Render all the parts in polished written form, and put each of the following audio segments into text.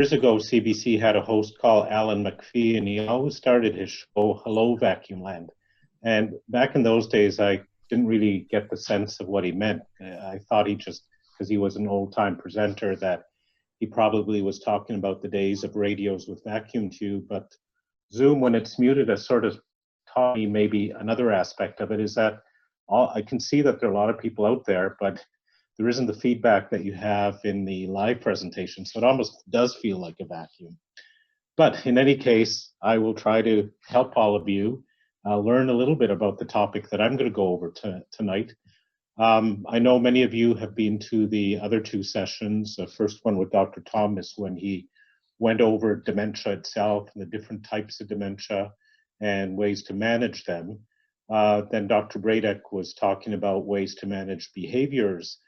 Years ago, CBC had a host called Alan McPhee, and he always started his show, Hello Vacuum Land. And back in those days, I didn't really get the sense of what he meant. I thought he just, because he was an old-time presenter, that he probably was talking about the days of radios with vacuum tube. But Zoom, when it's muted, has sort of taught me maybe another aspect of it, is that I can see that there are a lot of people out there, but there isn't the feedback that you have in the live presentation, so it almost does feel like a vacuum. But in any case, I will try to help all of you learn a little bit about the topic that I'm going to go over tonight. I know many of you have been to the other two sessions, the first one with Dr. Thomas when he went over dementia itself and the different types of dementia and ways to manage them. Then Dr. Bradek was talking about ways to manage behaviors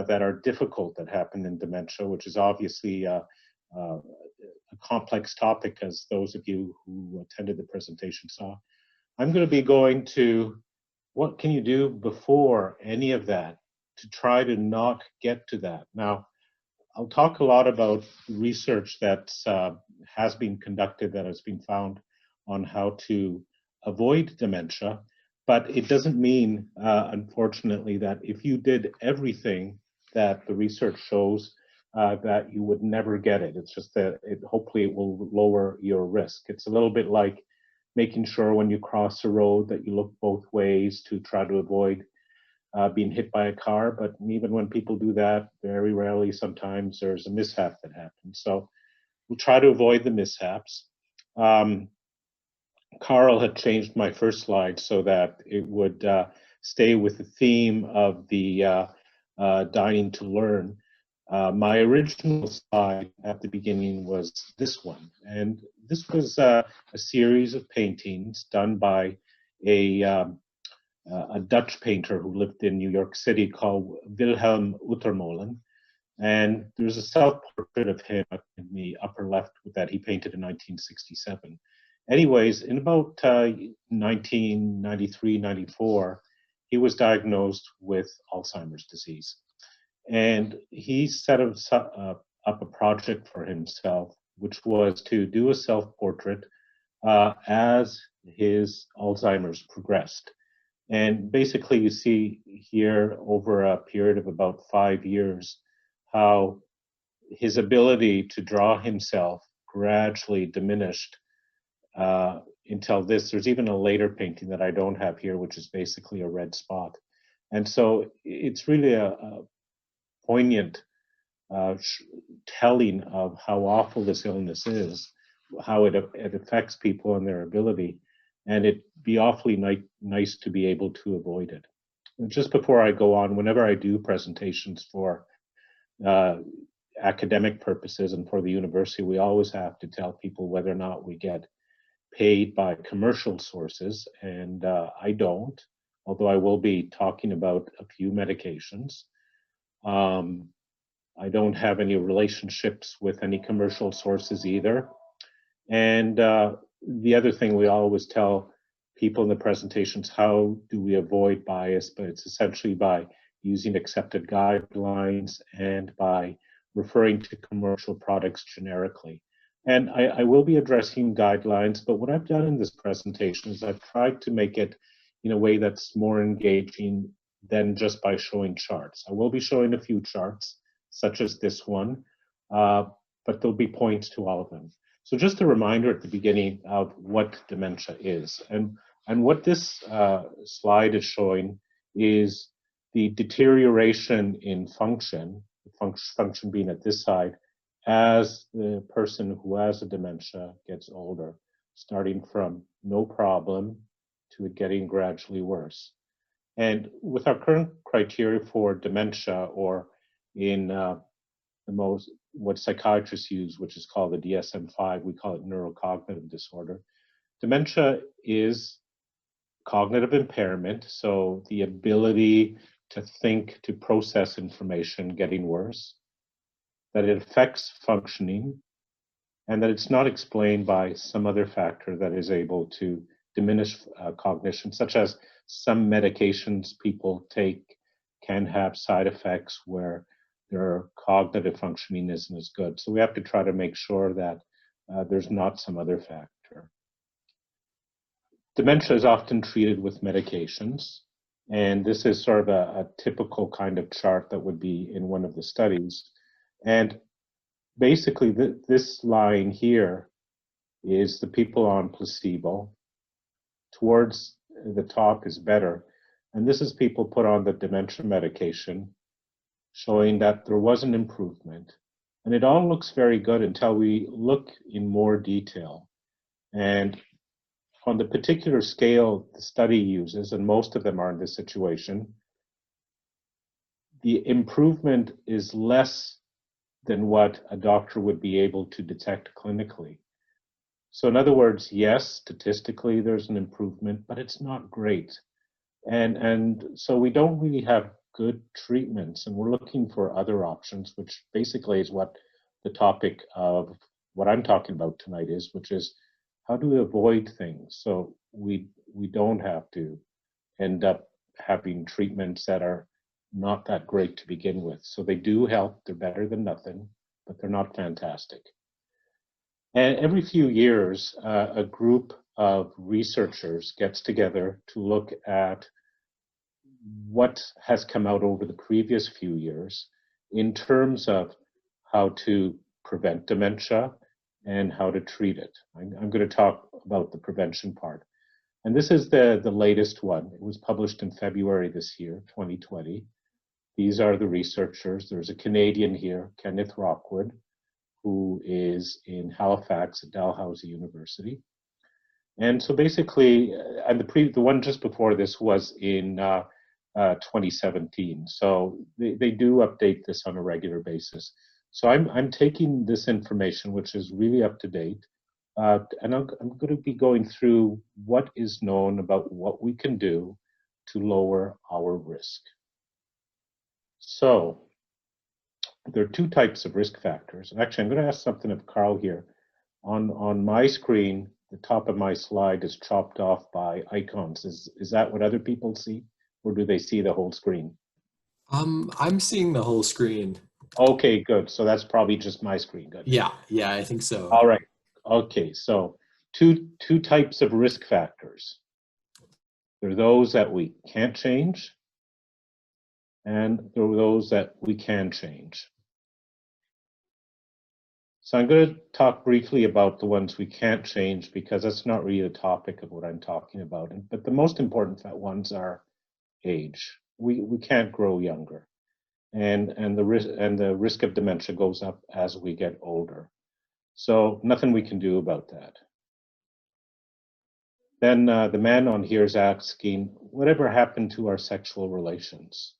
that are difficult that happen in dementia, which is obviously a complex topic, as those of you who attended the presentation saw. I'm going to be going to what can you do before any of that to try to not get to that. Now, I'll talk a lot about research that has been conducted, that has been found on how to avoid dementia. But it doesn't mean, unfortunately, that if you did everything that the research shows, that you would never get it. It's just that hopefully it will lower your risk. It's a little bit like making sure when you cross a road that you look both ways to try to avoid being hit by a car. But even when people do that, very rarely, sometimes there's a mishap that happens. So we'll try to avoid the mishaps. Carl had changed my first slide so that it would stay with the theme of the dining to learn. My original slide at the beginning was this one, and this was a series of paintings done by a Dutch painter who lived in New York City called Wilhelm Utermohlen. And there's a self-portrait of him in the upper left that he painted in 1967. Anyways, in about 1993, 94, he was diagnosed with Alzheimer's disease. And he set up a project for himself, which was to do a self-portrait as his Alzheimer's progressed. And basically, you see here over a period of about 5 years, how his ability to draw himself gradually diminished until this. There's even a later painting that I don't have here, which is basically a red spot. And so it's really a poignant telling of how awful this illness is, how it affects people and their ability, and it'd be awfully nice to be able to avoid it. And just before I go on, whenever I do presentations for academic purposes and for the university, we always have to tell people whether or not we get paid by commercial sources, and I don't, although I will be talking about a few medications. I don't have any relationships with any commercial sources either. And the other thing we always tell people in the presentations, how do we avoid bias? But it's essentially by using accepted guidelines and by referring to commercial products generically. And I will be addressing guidelines, but what I've done in this presentation is I've tried to make it in a way that's more engaging than just by showing charts. I will be showing a few charts, such as this one, but there'll be points to all of them. So just a reminder at the beginning of what dementia is. And what this slide is showing is the deterioration in function, function being at this side, as the person who has a dementia gets older, starting from no problem to it getting gradually worse. And with our current criteria for dementia, or in what psychiatrists use, which is called the DSM-5, we call it neurocognitive disorder. Dementia is cognitive impairment, so the ability to think, to process information getting worse, that it affects functioning, and that it's not explained by some other factor that is able to diminish cognition, such as some medications people take can have side effects where their cognitive functioning isn't as good. So we have to try to make sure that there's not some other factor. Dementia is often treated with medications, and this is sort of a typical kind of chart that would be in one of the studies. And basically, this line here is the people on placebo. Towards the top is better, and this is people put on the dementia medication, showing that there was an improvement. And it all looks very good until we look in more detail. And on the particular scale the study uses, and most of them are in this situation, the improvement is less than what a doctor would be able to detect clinically. So in other words, yes, statistically there's an improvement, but it's not great. And so we don't really have good treatments, and we're looking for other options, which basically is what the topic of what I'm talking about tonight is, which is how do we avoid things so we don't have to end up having treatments that are not that great to begin with. So they do help, they're better than nothing, but they're not fantastic. And every few years, a group of researchers gets together to look at what has come out over the previous few years in terms of how to prevent dementia and how to treat it. I'm going to talk about the prevention part. And this is the latest one. It was published in February this year, 2020. These are the researchers. There's a Canadian here, Kenneth Rockwood, who is in Halifax at Dalhousie University. And so basically, and the one just before this was in 2017. So they do update this on a regular basis. So I'm taking this information, which is really up to date, and I'm going to be going through what is known about what we can do to lower our risk. So there are two types of risk factors. Actually, I'm going to ask something of Carl here. On my screen, the top of my slide is chopped off by icons. Is that what other people see, or do they see the whole screen? I'm seeing the whole screen. Okay, good. So that's probably just my screen. Good. Yeah, I think so. All right. Okay, so two types of risk factors. There are those that we can't change, and there are those that we can change. So I'm going to talk briefly about the ones we can't change because that's not really the topic of what I'm talking about. But the most important ones are age. We can't grow younger, and the risk of dementia goes up as we get older. So nothing we can do about that. Then the man on here is asking, whatever happened to our sexual relations?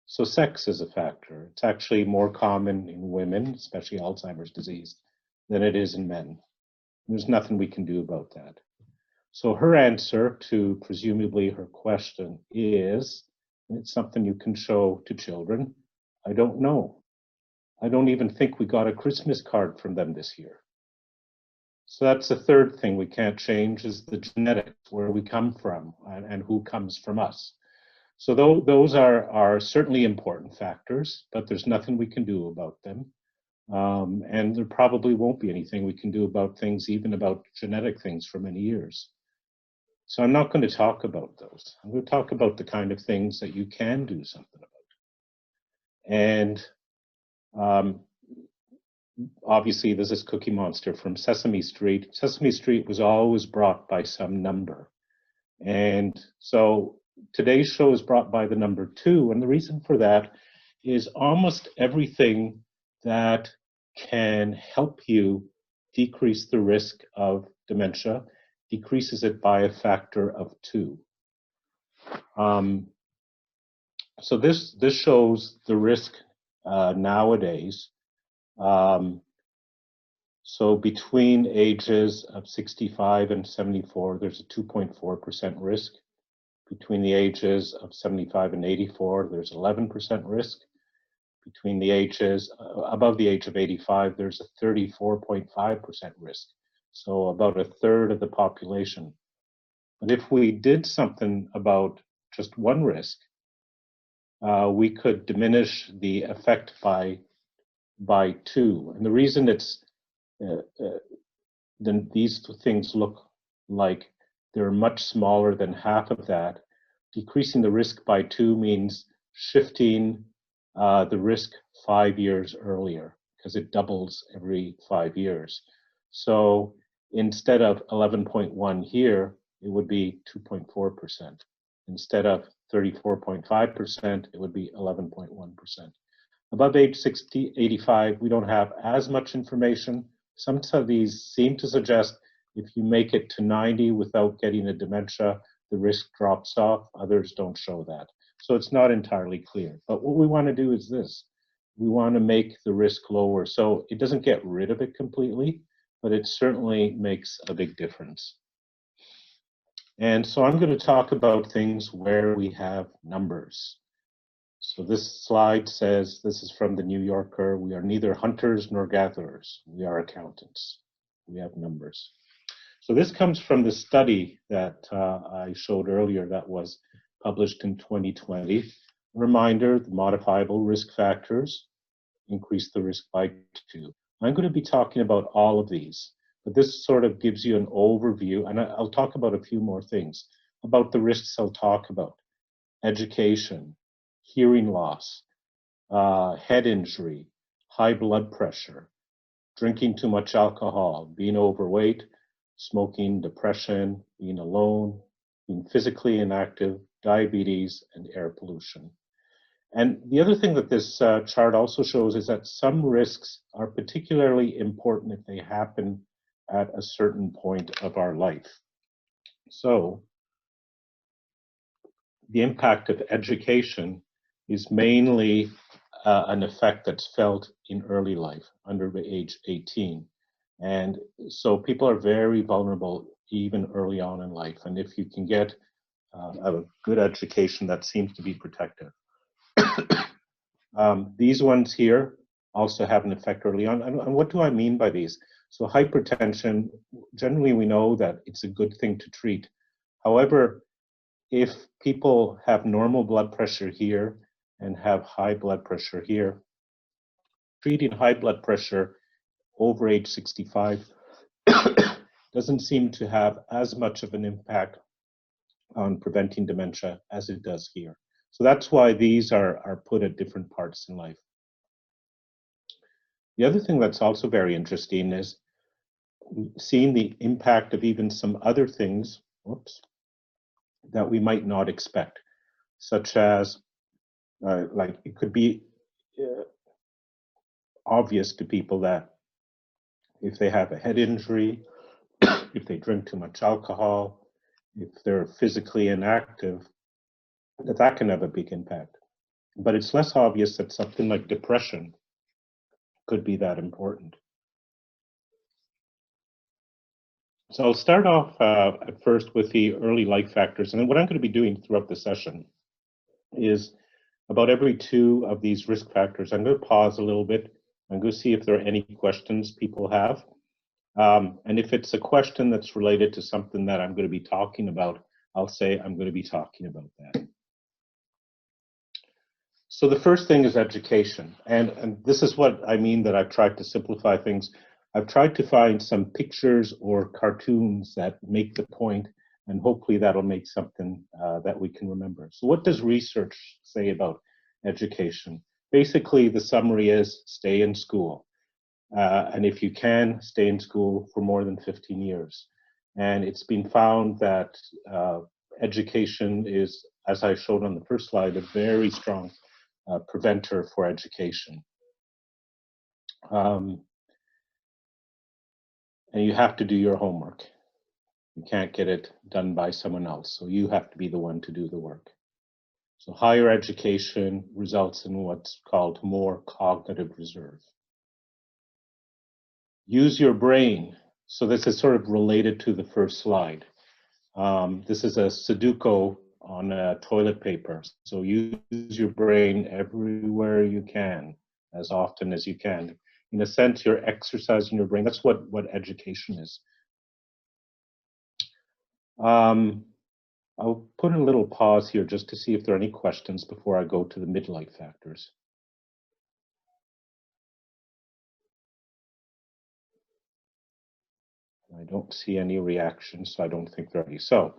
So sex is a factor. It's actually more common in women, especially Alzheimer's disease, than it is in men. There's nothing we can do about that. So her answer to presumably her question is, and it's something you can show to children, I don't know. I don't even think we got a Christmas card from them this year. So that's the third thing we can't change, is the genetics, where we come from and who comes from us. So those are certainly important factors, but there's nothing we can do about them. And there probably won't be anything we can do about things, even about genetic things, for many years. So I'm not going to talk about those. I'm going to talk about the kind of things that you can do something about. And obviously, this is Cookie Monster from Sesame Street. Sesame Street was always brought by some number. And so today's show is brought by the number 2. And the reason for that is almost everything that can help you decrease the risk of dementia decreases it by a factor of 2. So this shows the risk nowadays. So between ages of 65 and 74, there's a 2.4% risk. Between the ages of 75 and 84, there's 11% risk. Between the ages, above the age of 85, there's a 34.5% risk. So about a third of the population. But if we did something about just one risk, we could diminish the effect by 2. And the reason it's then these two things look like they're much smaller than half of that. Decreasing the risk by 2 means shifting the risk 5 years earlier, because it doubles every 5 years. So instead of 11.1 here, it would be 2.4%. Instead of 34.5%, it would be 11.1%. Above age 85, we don't have as much information. Some studies seem to suggest if you make it to 90 without getting a dementia, the risk drops off. Others don't show that. So it's not entirely clear. But what we want to do is this. We want to make the risk lower. So it doesn't get rid of it completely, but it certainly makes a big difference. And so I'm going to talk about things where we have numbers. So this slide says, this is from the New Yorker, we are neither hunters nor gatherers. We are accountants. We have numbers. So this comes from the study that I showed earlier that was published in 2020. Reminder, the modifiable risk factors increase the risk by 2. I'm going to be talking about all of these, but this sort of gives you an overview, and I'll talk about a few more things. About the risks I'll talk about: education, hearing loss, head injury, high blood pressure, drinking too much alcohol, being overweight, smoking, depression, being alone, being physically inactive, diabetes, and air pollution. And the other thing that this chart also shows is that some risks are particularly important if they happen at a certain point of our life. So the impact of education is mainly an effect that's felt in early life, under age 18. And so people are very vulnerable even early on in life. And if you can get a good education, that seems to be protective. These ones here also have an effect early on. And what do I mean by these? So hypertension, generally we know that it's a good thing to treat. However, if people have normal blood pressure here and have high blood pressure here, treating high blood pressure over age 65 doesn't seem to have as much of an impact on preventing dementia as it does here. So that's why these are put at different parts in life. The other thing that's also very interesting is seeing the impact of even some other things, that we might not expect, such as like it could be obvious to people that if they have a head injury, if they drink too much alcohol, if they're physically inactive, that can have a big impact. But it's less obvious that something like depression could be that important. So I'll start off at first with the early life factors. And then what I'm going to be doing throughout the session is about every 2 of these risk factors, I'm going to pause a little bit. I'm going to see if there are any questions people have. And if it's a question that's related to something that I'm going to be talking about, I'll say I'm going to be talking about that. So the first thing is education. And this is what I mean that I've tried to simplify things. I've tried to find some pictures or cartoons that make the point, and hopefully that'll make something that we can remember. So what does research say about education? Basically, the summary is stay in school. And if you can, stay in school for more than 15 years. And it's been found that education is, as I showed on the first slide, a very strong preventer for education. And you have to do your homework. You can't get it done by someone else, so you have to be the one to do the work. So higher education results in what's called more cognitive reserve. Use your brain. So this is sort of related to the first slide. This is a Sudoku on toilet paper. So use your brain everywhere you can, as often as you can. In a sense, you're exercising your brain. That's what education is. I'll put a little pause here just to see if there are any questions before I go to the midlife factors. I don't see any reactions, so I don't think there are any. So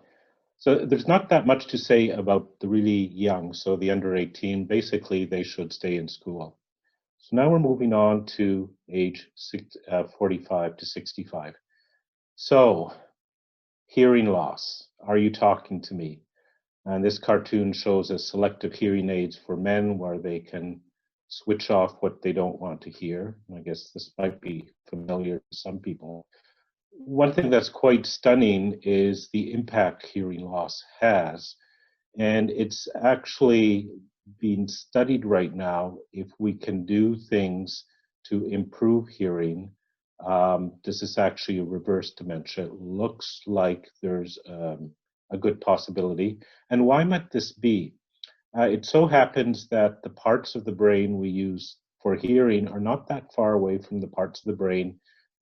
there's not that much to say about the really young, so the under 18, basically they should stay in school. So now we're moving on to age 45 to 65. So hearing loss, are you talking to me? And this cartoon shows us selective hearing aids for men where they can switch off what they don't want to hear. I guess this might be familiar to some people. One thing that's quite stunning is the impact hearing loss has. And it's actually being studied right now if we can do things to improve hearing. This is actually a reverse dementia. It looks like there's a good possibility. And why might this be? It so happens that the parts of the brain we use for hearing are not that far away from the parts of the brain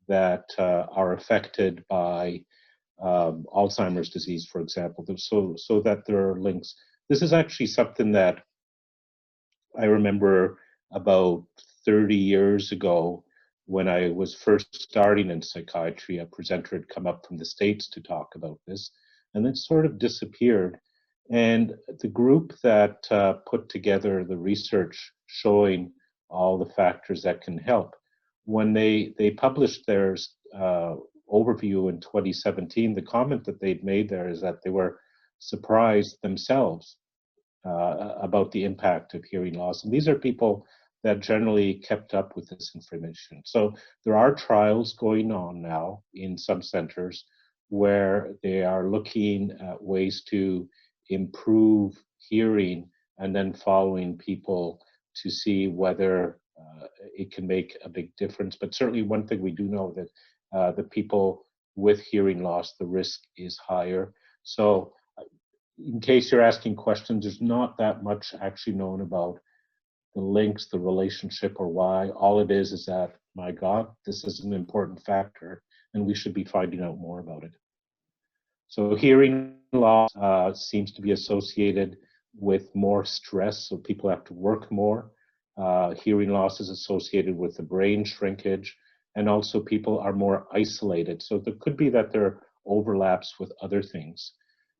that are affected by Alzheimer's disease, for example, so that there are links. This is actually something that I remember about 30 years ago when I was first starting in psychiatry. A presenter had come up from the States to talk about this, and then sort of disappeared. And the group that put together the research showing all the factors that can help, when they published their overview in 2017, the comment that they'd made there is that they were surprised themselves about the impact of hearing loss. And these are people that generally kept up with this information. So there are trials going on now in some centers where they are looking at ways to improve hearing and then following people to see whether it can make a big difference. But certainly one thing we do know that the people with hearing loss, the risk is higher. So in case you're asking questions, there's not that much actually known about the links, the relationship, or why. All it is that, my God, this is an important factor, and we should be finding out more about it. So hearing loss seems to be associated with more stress, so people have to work more. Hearing loss is associated with the brain shrinkage, and also people are more isolated. So there could be that there are overlaps with other things.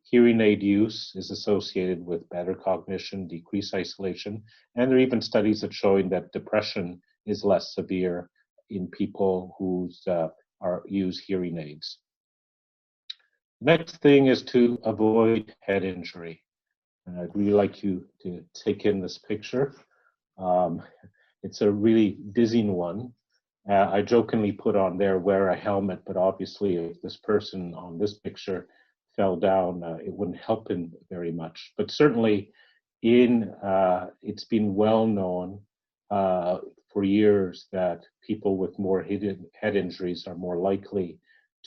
Hearing aid use is associated with better cognition, decreased isolation, and there are even studies that showing that depression is less severe in people who use hearing aids. Next thing is to avoid head injury. And I'd really like you to take in this picture. It's a really dizzying one. I jokingly put on there, wear a helmet, but obviously if this person on this picture fell down, it wouldn't help him very much. But certainly it's been well known for years that people with more head injuries are more likely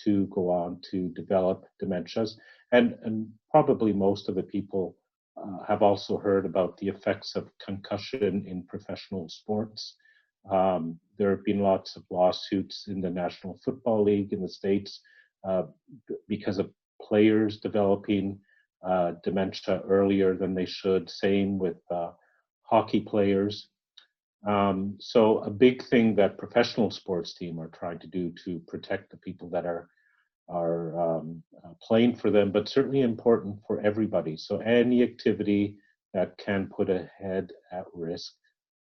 to go on to develop dementias. And probably most of the people have also heard about the effects of concussion in professional sports. There have been lots of lawsuits in the National Football League in the States because of players developing dementia earlier than they should. Same with hockey players. So a big thing that professional sports teams are trying to do to protect the people that are playing for them, but certainly important for everybody. So any activity that can put a head at risk,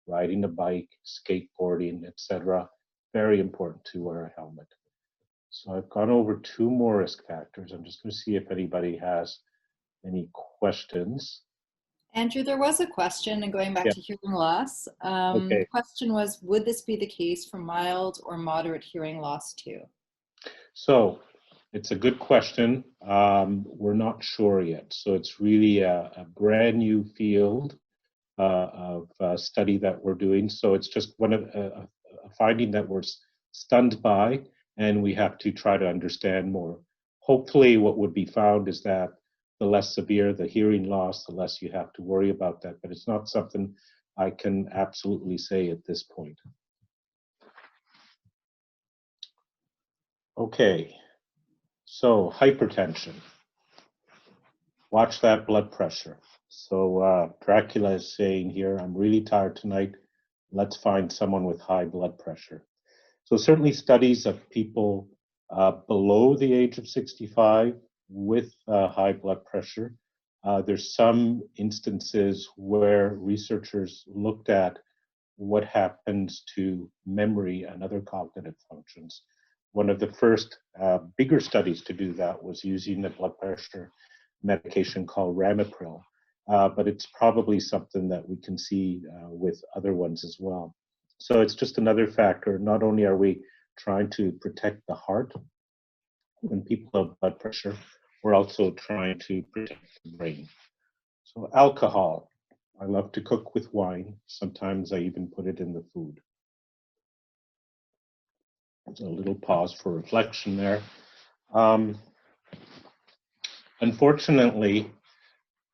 riding a bike, skateboarding, etc., very important to wear a helmet. So I've gone over 2 more risk factors. I'm just going to see if anybody has any questions. Andrew, there was a question, and going back to hearing loss. Okay. The question was, would this be the case for mild or moderate hearing loss too? So it's a good question. We're not sure yet. So it's really a brand new field of study that we're doing. So it's just one of a finding that we're stunned by, and we have to try to understand more. Hopefully what would be found is that the less severe the hearing loss, the less you have to worry about that. But it's not something I can absolutely say at this point. Okay, so hypertension. watch that blood pressure. So Dracula is saying here, I'm really tired tonight. Let's find someone with high blood pressure. So certainly studies of people below the age of 65 with high blood pressure. There's some instances where researchers looked at what happens to memory and other cognitive functions. One of the first bigger studies to do that was using a blood pressure medication called Ramipril, but it's probably something that we can see with other ones as well. So it's just another factor. Not only are we trying to protect the heart when people have blood pressure, we're also trying to protect the brain. So alcohol. I love to cook with wine. Sometimes I even put it in the food. So a little pause for reflection there. Unfortunately,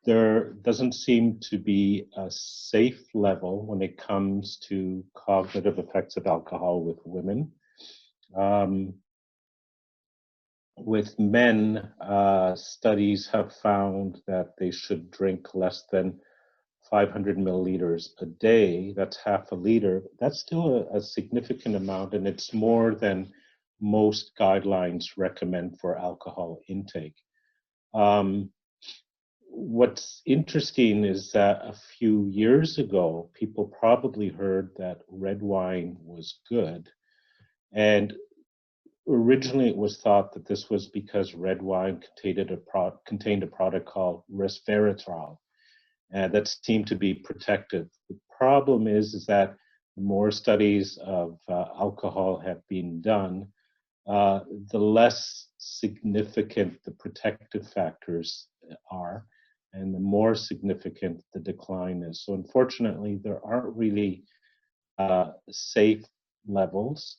there doesn't seem to be a safe level when it comes to cognitive effects of alcohol with women. With men, studies have found that they should drink less than 500 milliliters a day. That's half a liter. That's still a significant amount, and it's more than most guidelines recommend for alcohol intake. What's interesting is that a few years ago, people probably heard that red wine was good. And originally it was thought that this was because red wine contained a product called resveratrol that seemed to be protective. The problem is that the more studies of alcohol have been done, the less significant the protective factors are, and the more significant the decline is. So unfortunately, there aren't really safe levels,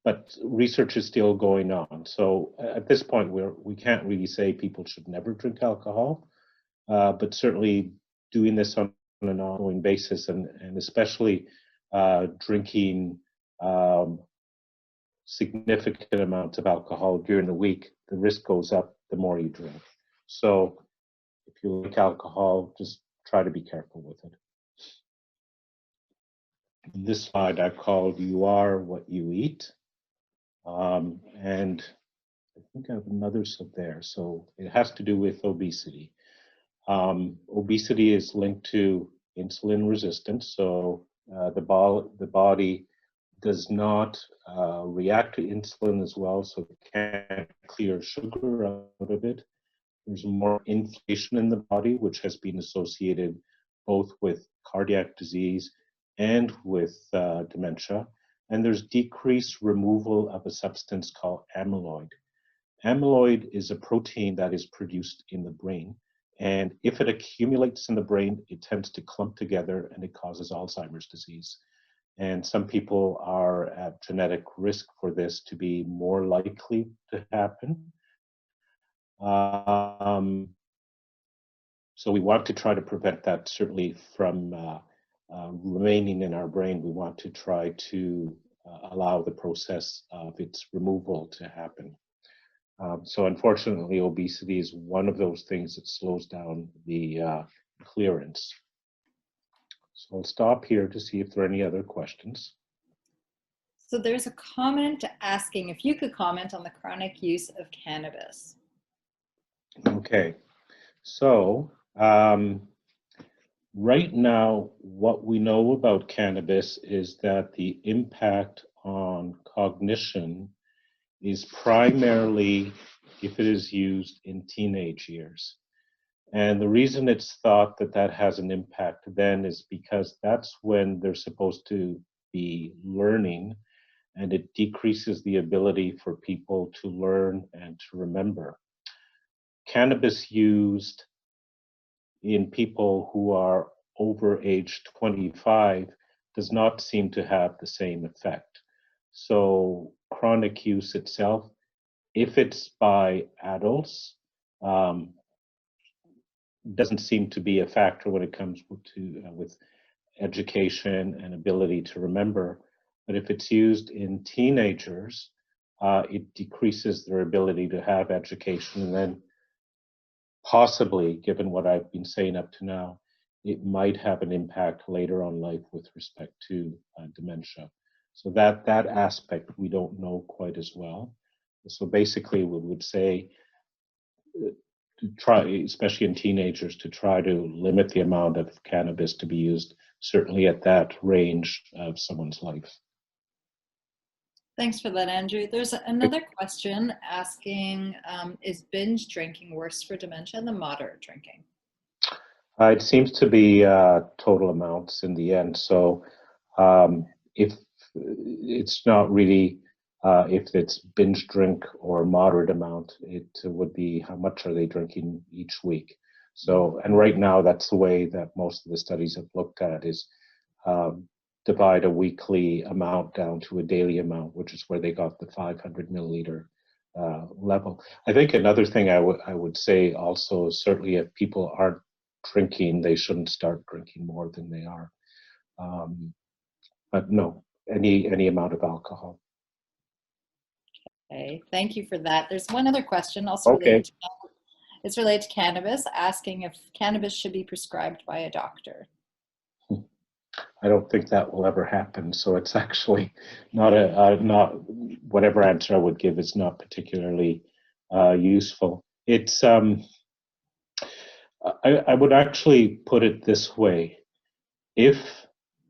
but research is still going on. So at this point, we can't really say people should never drink alcohol, but certainly doing this on an ongoing basis, and especially drinking significant amounts of alcohol during the week, the risk goes up the more you drink. So if you like alcohol, just try to be careful with it. In this slide I called "You Are What You Eat." And I think I have another slide there. So it has to do with obesity. Obesity is linked to insulin resistance. So the body does not react to insulin as well, so it can't clear sugar out of it. There's more inflammation in the body, which has been associated both with cardiac disease and with dementia. And there's decreased removal of a substance called amyloid. Amyloid is a protein that is produced in the brain. And if it accumulates in the brain, it tends to clump together and it causes Alzheimer's disease. And some people are at genetic risk for this to be more likely to happen. So we want to try to prevent that, certainly from remaining in our brain. We want to try to allow the process of its removal to happen. So unfortunately, obesity is one of those things that slows down the clearance. So I'll stop here to see if there are any other questions. So there's a comment asking if you could comment on the chronic use of cannabis. Okay, so right now, what we know about cannabis is that the impact on cognition is primarily if it is used in teenage years. And the reason it's thought that that has an impact then is because that's when they're supposed to be learning, and it decreases the ability for people to learn and to remember. Cannabis used in people who are over age 25 does not seem to have the same effect. So chronic use itself, if it's by adults, doesn't seem to be a factor when it comes to with education and ability to remember. But if it's used in teenagers, it decreases their ability to have education, and then possibly, given what I've been saying up to now, it might have an impact later on life with respect to dementia. So that aspect we don't know quite as well. So basically, we would say to try, especially in teenagers, to try to limit the amount of cannabis to be used, certainly at that range of someone's life. Thanks for that, Andrew. There's another question asking, is binge drinking worse for dementia than moderate drinking? It seems to be total amounts in the end. So if it's not really if it's binge drink or moderate amount, it would be how much are they drinking each week. So, and right now that's the way that most of the studies have looked at is divide a weekly amount down to a daily amount, which is where they got the 500 milliliter level. I think another thing I would say also, certainly if people aren't drinking, they shouldn't start drinking more than they are. But no, any amount of alcohol. Okay, thank you for that. There's one other question also related to, it's related to cannabis, asking if cannabis should be prescribed by a doctor. I don't think that will ever happen. So it's actually not not whatever answer I would give is not particularly useful. It's I would actually put it this way: if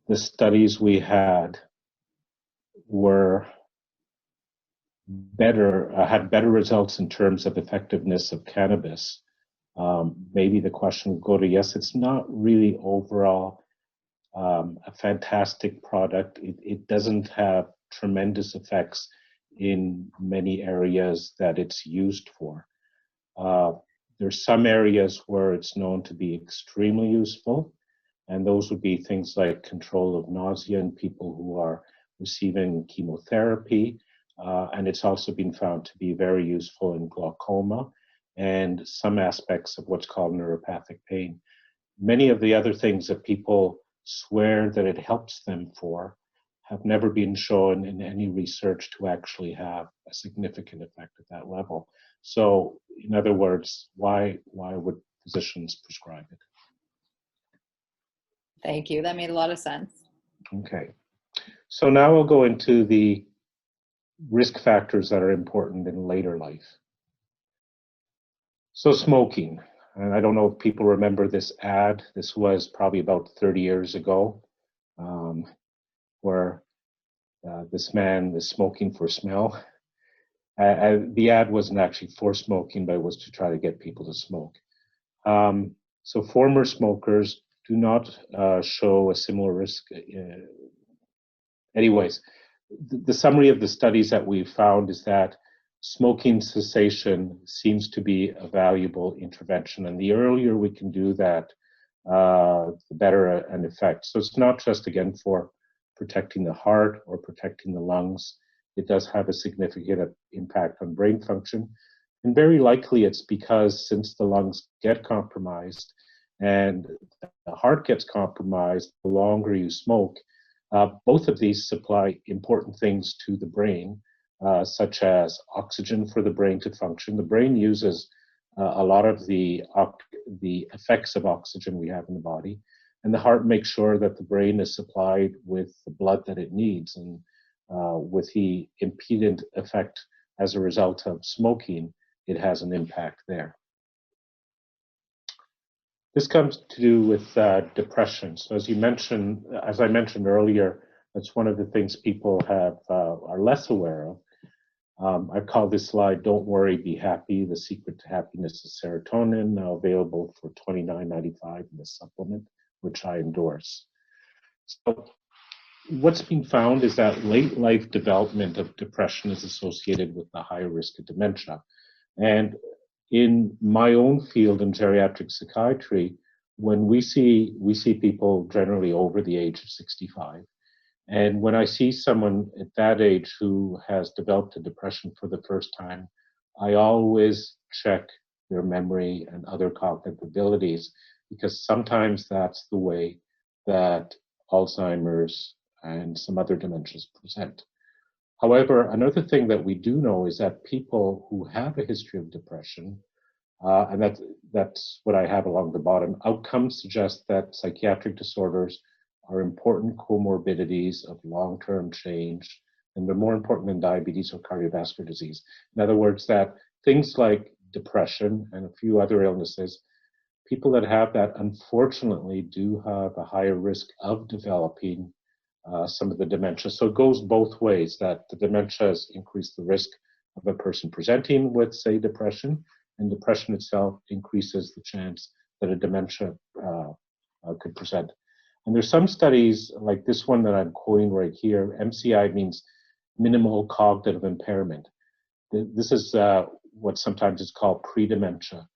the studies we had were better, had better results in terms of effectiveness of cannabis, maybe the question would go to yes. It's not really overall a fantastic product. It doesn't have tremendous effects in many areas that it's used for. There's some areas where it's known to be extremely useful, and those would be things like control of nausea in people who are receiving chemotherapy, and it's also been found to be very useful in glaucoma and some aspects of what's called neuropathic pain. Many of the other things that people swear that it helps them for have never been shown in any research to actually have a significant effect at that level. So, in other words, why would physicians prescribe it? Thank you. That made a lot of sense. Okay. So now we'll go into the risk factors that are important in later life. So smoking. And I don't know if people remember this ad. This was probably about 30 years ago, where this man is smoking for smell. The ad wasn't actually for smoking, but it was to try to get people to smoke. So former smokers do not show a similar risk. Anyways, the summary of the studies that we've found is that smoking cessation seems to be a valuable intervention, and the earlier we can do that, the better an effect. So it's not just, again, for protecting the heart or protecting the lungs. It does have a significant impact on brain function, and very likely it's because since the lungs get compromised and the heart gets compromised, the longer you smoke, both of these supply important things to the brain, such as oxygen for the brain to function. The brain uses a lot of the effects of oxygen we have in the body, and the heart makes sure that the brain is supplied with the blood that it needs. And with the impedant effect as a result of smoking, it has an impact there. This comes to do with depression. So as I mentioned earlier, that's one of the things people are less aware of. I call this slide "Don't Worry, Be Happy: The Secret to Happiness is Serotonin," now available for $29.95 in the supplement, which I endorse. So what's been found is that late life development of depression is associated with the higher risk of dementia. And in my own field in geriatric psychiatry, when we see people generally over the age of 65. And when I see someone at that age who has developed a depression for the first time, I always check their memory and other cognitive abilities, because sometimes that's the way that Alzheimer's and some other dementias present. However, another thing that we do know is that people who have a history of depression, and that's what I have along the bottom, outcomes suggest that psychiatric disorders are important comorbidities of long-term change, and they're more important than diabetes or cardiovascular disease. In other words, that things like depression and a few other illnesses, people that have that unfortunately do have a higher risk of developing some of the dementia. So it goes both ways, that the dementia has increased the risk of a person presenting with, say, depression, and depression itself increases the chance that a dementia could present. And there's some studies, like this one that I'm quoting right here. MCI means minimal cognitive impairment. This is what sometimes is called pre-dementia.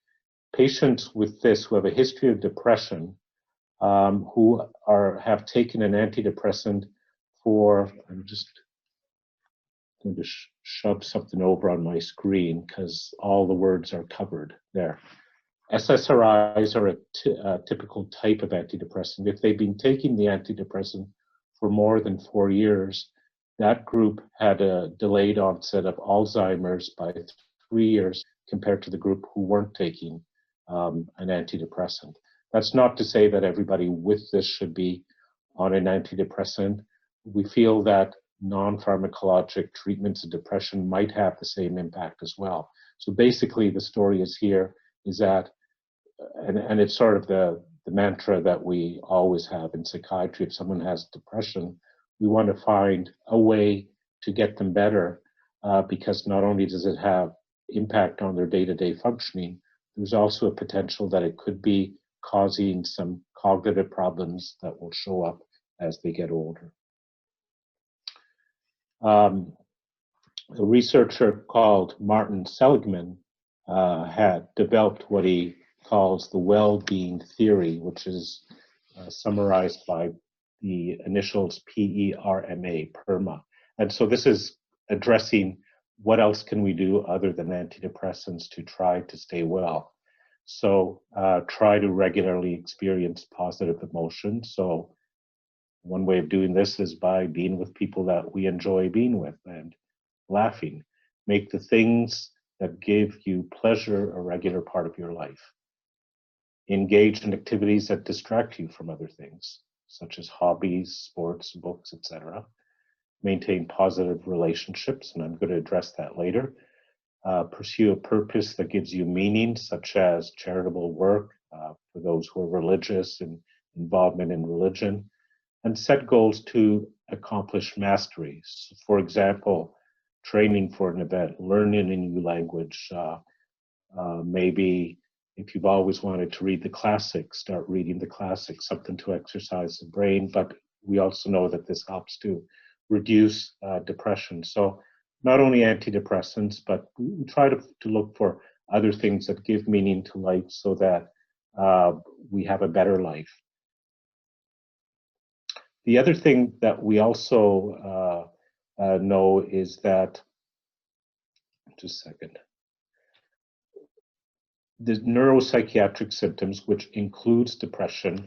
Patients with this who have a history of depression, who have taken an antidepressant for, I'm just going to shove something over on my screen because all the words are covered there. SSRIs are a typical type of antidepressant. If they've been taking the antidepressant for more than 4 years, that group had a delayed onset of Alzheimer's by 3 years compared to the group who weren't taking an antidepressant. That's not to say that everybody with this should be on an antidepressant. We feel that non-pharmacologic treatments of depression might have the same impact as well. So basically the story is that, and it's sort of the mantra that we always have in psychiatry. If someone has depression, we want to find a way to get them better, because not only does it have impact on their day-to-day functioning, there's also a potential that it could be causing some cognitive problems that will show up as they get older. A researcher called Martin Seligman had developed what he calls the well-being theory, which is summarized by the initials PERMA, PERMA. And so this is addressing what else can we do other than antidepressants to try to stay well. So try to regularly experience positive emotions. So one way of doing this is by being with people that we enjoy being with and laughing. Make the things that give you pleasure a regular part of your life. Engage in activities that distract you from other things, such as hobbies, sports, books, etc. Maintain positive relationships, and I'm going to address that later. Pursue a purpose that gives you meaning, such as charitable work for those who are religious and involvement in religion. And set goals to accomplish mastery. So for example, training for an event, learning a new language. Maybe if you've always wanted to read the classics, start reading the classics, something to exercise the brain. But we also know that this helps to reduce depression. So not only antidepressants, but we try to look for other things that give meaning to life so that we have a better life. The other thing that we also know is that, just a second, the neuropsychiatric symptoms, which includes depression,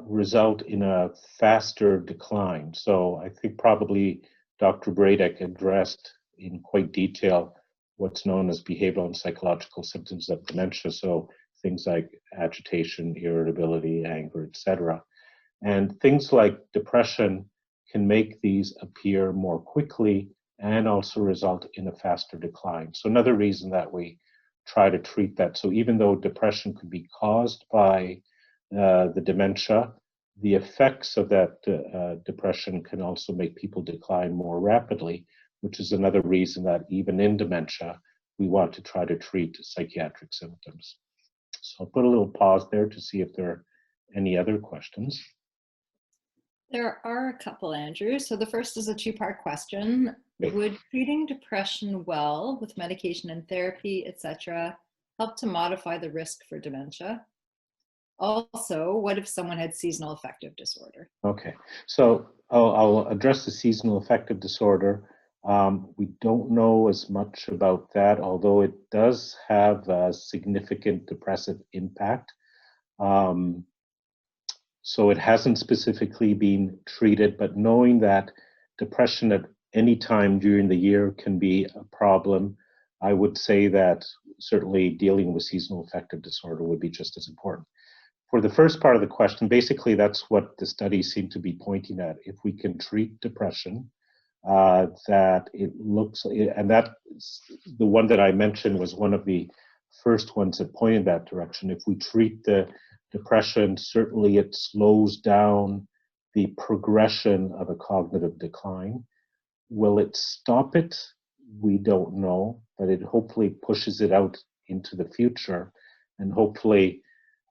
result in a faster decline. So I think probably Dr. Bradek addressed in quite detail what's known as behavioral and psychological symptoms of dementia. So things like agitation, irritability, anger, etc. And things like depression can make these appear more quickly and also result in a faster decline. So another reason that we try to treat that. So even though depression could be caused by the dementia, the effects of that depression can also make people decline more rapidly, which is another reason that even in dementia, we want to try to treat psychiatric symptoms. So I'll put a little pause there to see if there are any other questions. There are a couple, Andrew. So the first is a two-part question. Okay. Would treating depression well with medication and therapy, etc., help to modify the risk for dementia? Also, what if someone had seasonal affective disorder? Okay, so I'll address the seasonal affective disorder. We don't know as much about that, although it does have a significant depressive impact. So it hasn't specifically been treated, but knowing that depression any time during the year can be a problem. I would say that certainly dealing with seasonal affective disorder would be just as important. For the first part of the question, basically that's what the studies seem to be pointing at. If we can treat depression, that it looks, and that the one that I mentioned was one of the first ones that pointed that direction. If we treat the depression, certainly it slows down the progression of a cognitive decline. Will it stop it? We don't know, but it hopefully pushes it out into the future. And hopefully,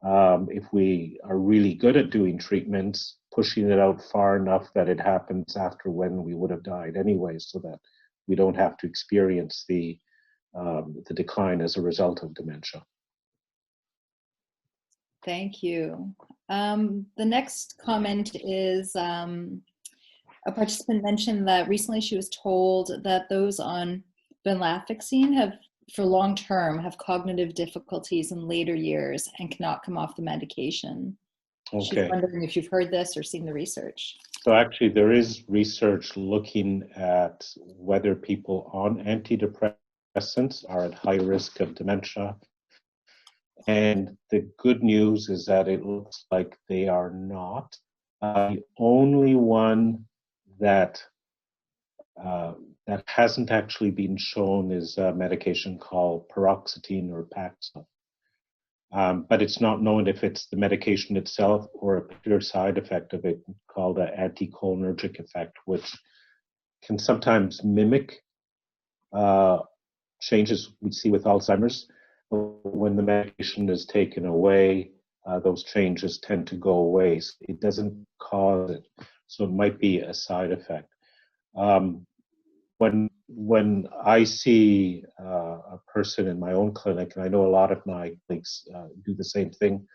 if we are really good at doing treatments, pushing it out far enough that it happens after when we would have died anyway, so that we don't have to experience the decline as a result of dementia. Thank you. The next comment is a participant mentioned that recently she was told that those on venlafaxine have, for long term, have cognitive difficulties in later years and cannot come off the medication. Okay. She's wondering if you've heard this or seen the research. So actually there is research looking at whether people on antidepressants are at high risk of dementia. And the good news is that it looks like they are not. The only one that that hasn't actually been shown is a medication called paroxetine or Paxil. But it's not known if it's the medication itself or a particular side effect of it called an anticholinergic effect, which can sometimes mimic changes we see with Alzheimer's. When the medication is taken away, those changes tend to go away. So it doesn't cause it. So it might be a side effect. When I see a person in my own clinic, and I know a lot of my colleagues do the same thing,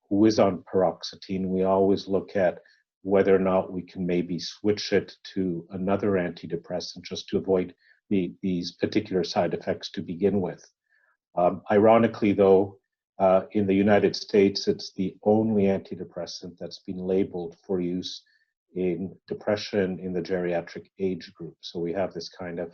who is on paroxetine, we always look at whether or not we can maybe switch it to another antidepressant just to avoid these particular side effects to begin with. Ironically, though, in the United States, it's the only antidepressant that's been labeled for use in depression in the geriatric age group. So we have this kind of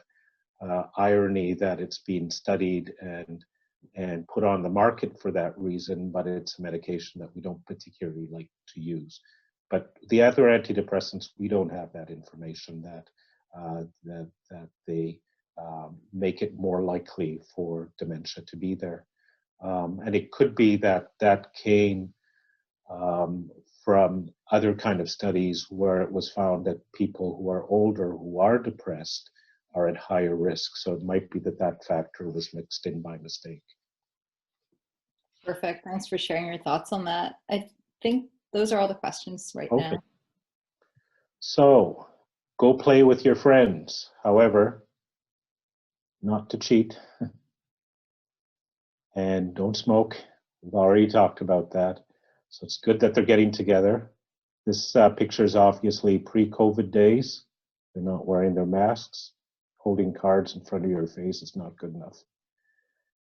irony that it's being studied and put on the market for that reason, but it's a medication that we don't particularly like to use. But the other antidepressants, we don't have that information that they make it more likely for dementia to be there. And it could be that that came from other kind of studies where it was found that people who are older, who are depressed, are at higher risk. So it might be that that factor was mixed in by mistake. Perfect. Thanks for sharing your thoughts on that. I think those are all the questions right now. So go play with your friends. However, not to cheat. And don't smoke. We've already talked about that. So it's good that they're getting together. This picture is obviously pre-COVID days. They're not wearing their masks. Holding cards in front of your face is not good enough.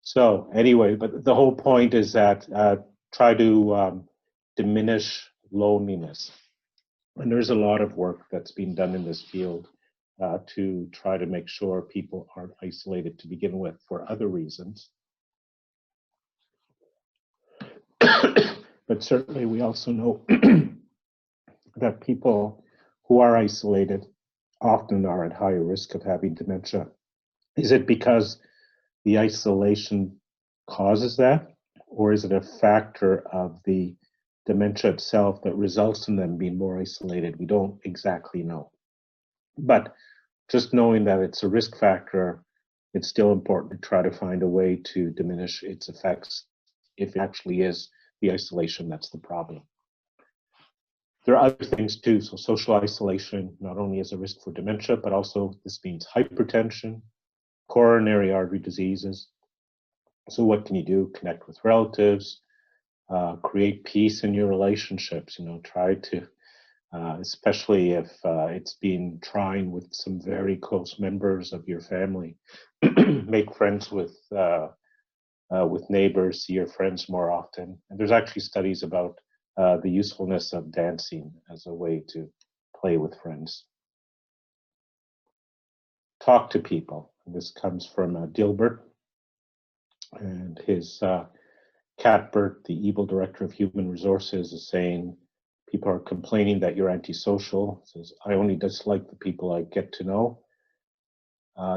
So anyway, but the whole point is that try to diminish loneliness. And there's a lot of work that's been done in this field to try to make sure people aren't isolated to begin with for other reasons. But certainly we also know that people who are isolated often are at higher risk of having dementia. Is it because the isolation causes that, or is it a factor of the dementia itself that results in them being more isolated? We don't exactly know. But just knowing that it's a risk factor, it's still important to try to find a way to diminish its effects if it actually is the isolation that's the problem. There are other things too. So social isolation not only is a risk for dementia, but also this means hypertension, coronary artery diseases. So what can you do? Connect with relatives, create peace in your relationships, try to, especially if it's been trying with some very close members of your family, make friends with neighbors, see your friends more often. And there's actually studies about the usefulness of dancing as a way to play with friends. talk to people. And this comes from Dilbert and his Catbert, the evil director of human resources, is saying people are complaining that you're antisocial. Says, I only dislike the people I get to know.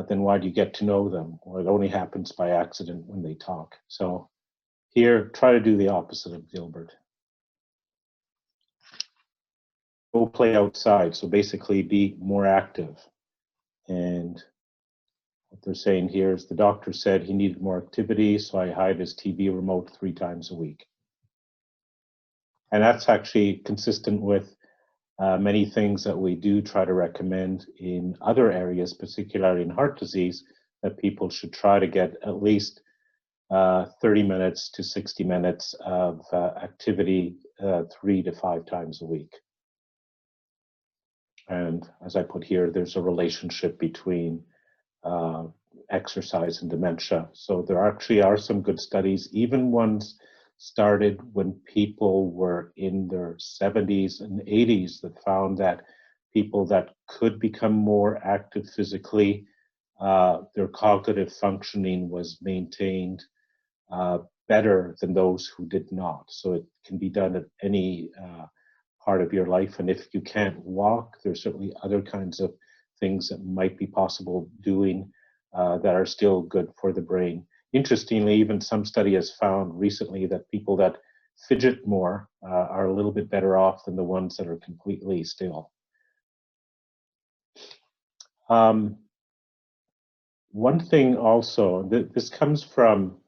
Then why do you get to know them? Well, it only happens by accident when they talk. So here, try to do the opposite of Dilbert. Go play outside. So basically be more active. And what they're saying here is the doctor said he needed more activity, so I hide his TV remote 3 times a week. And that's actually consistent with many things that we do try to recommend in other areas, particularly in heart disease, that people should try to get at least 30 minutes to 60 minutes of activity 3 to 5 times a week. And as I put here, there's a relationship between exercise and dementia. So there actually are some good studies, even ones started when people were in their 70s and 80s, that found that people that could become more active physically, their cognitive functioning was maintained better than those who did not. So it can be done at any part of your life. And if you can't walk, there's certainly other kinds of things that might be possible doing that are still good for the brain. Interestingly, even some study has found recently that people that fidget more are a little bit better off than the ones that are completely still. One thing also, this comes from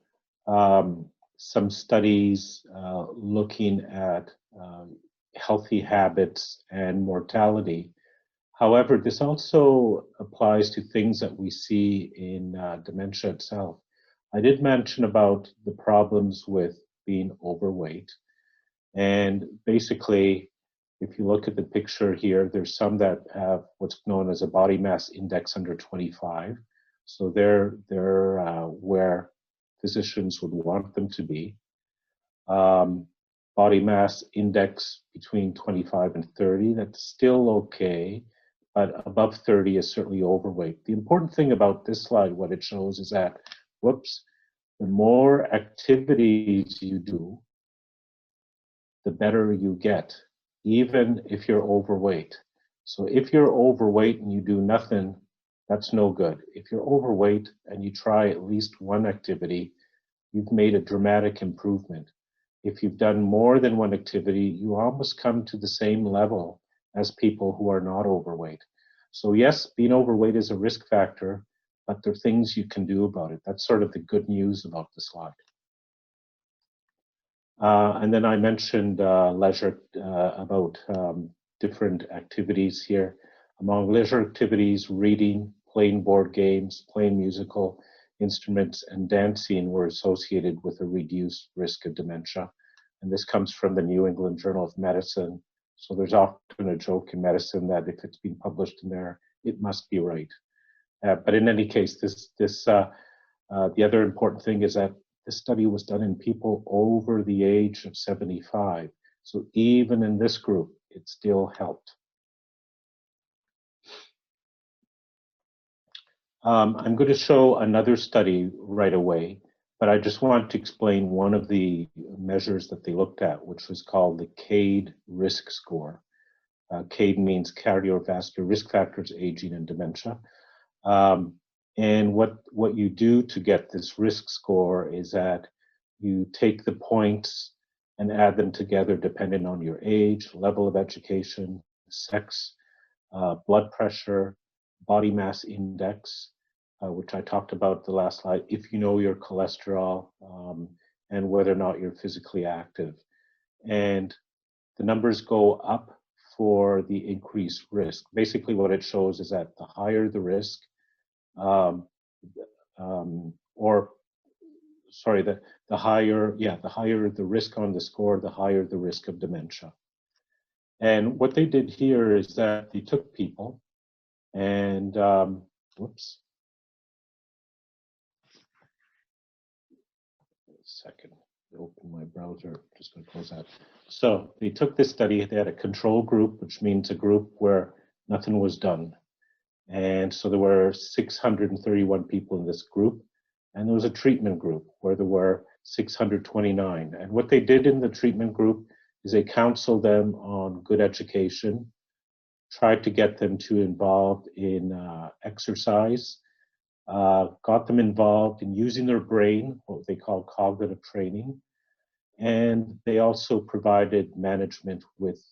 some studies looking at healthy habits and mortality. However, this also applies to things that we see in dementia itself. I did mention about the problems with being overweight. And basically, if you look at the picture here, there's some that have what's known as a body mass index under 25. So they're where physicians would want them to be. Body mass index between 25 and 30, that's still okay, but above 30 is certainly overweight. The important thing about this slide, what it shows is that, the more activities you do, the better you get, even if you're overweight. So if you're overweight and you do nothing, that's no good. If you're overweight and you try at least one activity, you've made a dramatic improvement. If you've done more than one activity, you almost come to the same level as people who are not overweight. So yes, being overweight is a risk factor, but there are things you can do about it. That's sort of the good news about the slide. And then I mentioned leisure, about different activities here. Among leisure activities, reading, playing board games, playing musical instruments, and dancing were associated with a reduced risk of dementia. And this comes from the New England Journal of Medicine. So there's often a joke in medicine that if it's been published in there, it must be right. But in any case, the other important thing is that the study was done in people over the age of 75. So even in this group, it still helped. I'm going to show another study right away, but I just want to explain one of the measures that they looked at, which was called the CADE risk score. CADE means cardiovascular risk factors, aging, and dementia. And what you do to get this risk score is that you take the points and add them together depending on your age, level of education, sex, blood pressure, body mass index, which I talked about the last slide, if you know your cholesterol, and whether or not you're physically active. And the numbers go up for the increased risk. Basically what it shows is that the higher the risk, the higher the risk on the score, the higher the risk of dementia. And what they did here is that they took people and, second, open my browser, just going to close that. So they took this study, they had a control group, which means a group where nothing was done. And so there were 631 people in this group, and there was a treatment group where there were 629. And what they did in the treatment group is they counseled them on good education, tried to get them to involved in exercise, got them involved in using their brain, what they call cognitive training, and they also provided management with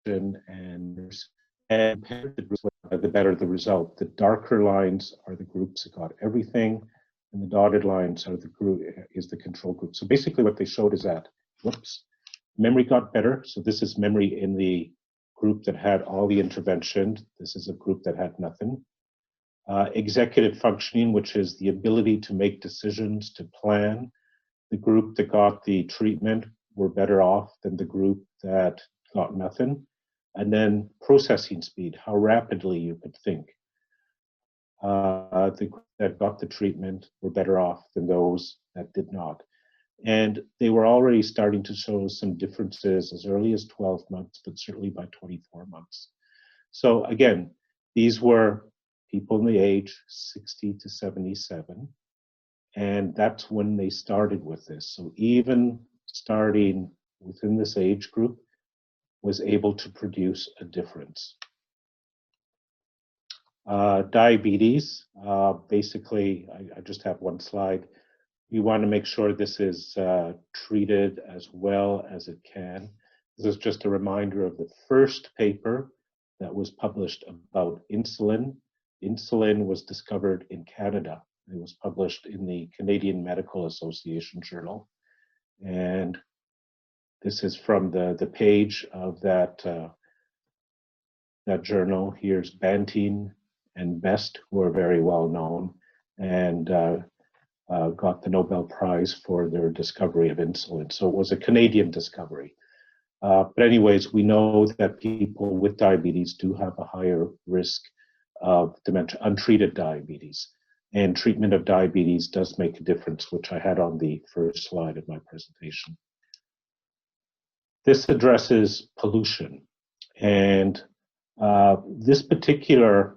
and the better the result. The darker lines are the groups that got everything, and the dotted lines are the group is the control group. So basically what they showed is that, whoops, memory got better. So this is memory in the group that had all the intervention. This is a group that had nothing. Executive functioning, which is the ability to make decisions, to plan. The group that got the treatment were better off than the group that got nothing. And then processing speed, how rapidly you could think. The group that got the treatment were better off than those that did not. And they were already starting to show some differences as early as 12 months, but certainly by 24 months. So again, these were people in the age 60 to 77. And that's when they started with this. So even starting within this age group was able to produce a difference. Diabetes, basically, I just have one slide. You want to make sure this is treated as well as it can. This is just a reminder of the first paper that was published about insulin. Insulin was discovered in Canada. It was published in the Canadian Medical Association Journal. And this is from the page of that journal. Here's Banting and Best, who are very well known, and got the Nobel Prize for their discovery of insulin. So it was a Canadian discovery. But anyways, we know that people with diabetes do have a higher risk of dementia, untreated diabetes. And treatment of diabetes does make a difference, which I had on the first slide of my presentation. This addresses pollution. And this particular